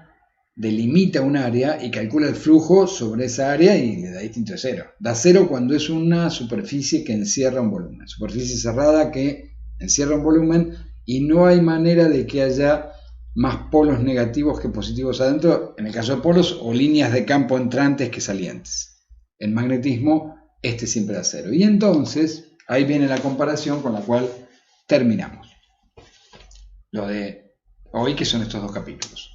delimita un área y calcula el flujo sobre esa área y le da distinto de cero. Da cero cuando es una superficie que encierra un volumen. Superficie cerrada que encierra un volumen y no hay manera de que haya más polos negativos que positivos adentro, en el caso de polos, o líneas de campo entrantes que salientes. En magnetismo, este siempre da cero. Y entonces, ahí viene la comparación con la cual terminamos lo de hoy, que son estos dos capítulos.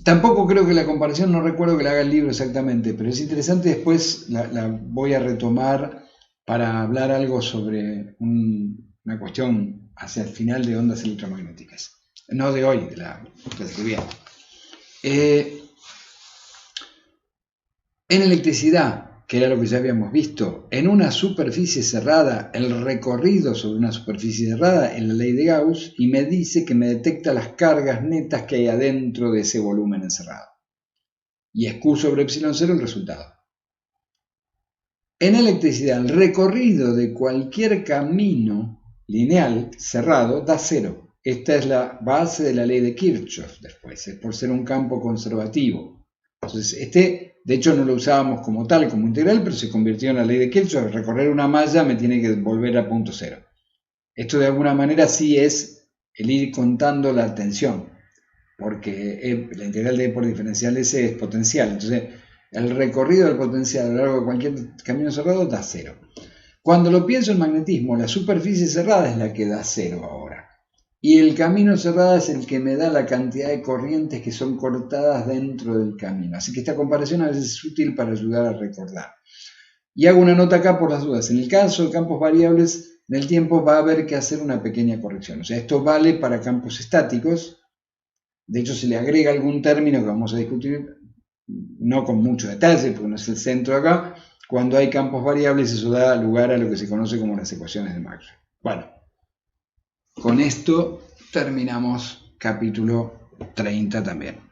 Tampoco creo que la comparación, no recuerdo que la haga el libro exactamente, pero es interesante. Después la voy a retomar para hablar algo sobre una cuestión hacia el final de ondas electromagnéticas. No de hoy, de la que viene. En electricidad, que era lo que ya habíamos visto, en una superficie cerrada, el recorrido sobre una superficie cerrada en la ley de Gauss, y me dice que me detecta las cargas netas que hay adentro de ese volumen encerrado. Y es Q sobre epsilon 0 el resultado. En electricidad, el recorrido de cualquier camino lineal cerrado da cero. Esta es la base de la ley de Kirchhoff después, es por ser un campo conservativo. Entonces, de hecho no lo usábamos como tal, como integral, pero se convirtió en la ley de Kirchhoff. Recorrer una malla me tiene que volver a punto cero. Esto de alguna manera sí es el ir contando la tensión, porque la integral de E por diferencial S es potencial. Entonces, el recorrido del potencial a lo largo de cualquier camino cerrado da cero. Cuando lo pienso en magnetismo, la superficie cerrada es la que da cero ahora. Y el camino cerrado es el que me da la cantidad de corrientes que son cortadas dentro del camino. Así que esta comparación a veces es útil para ayudar a recordar. Y hago una nota acá por las dudas. En el caso de campos variables, en el tiempo va a haber que hacer una pequeña corrección. O sea, esto vale para campos estáticos. De hecho, se le agrega algún término que vamos a discutir, no con mucho detalle, porque no es el centro acá. Cuando hay campos variables, eso da lugar a lo que se conoce como las ecuaciones de Maxwell. Bueno, con esto terminamos capítulo 30 también.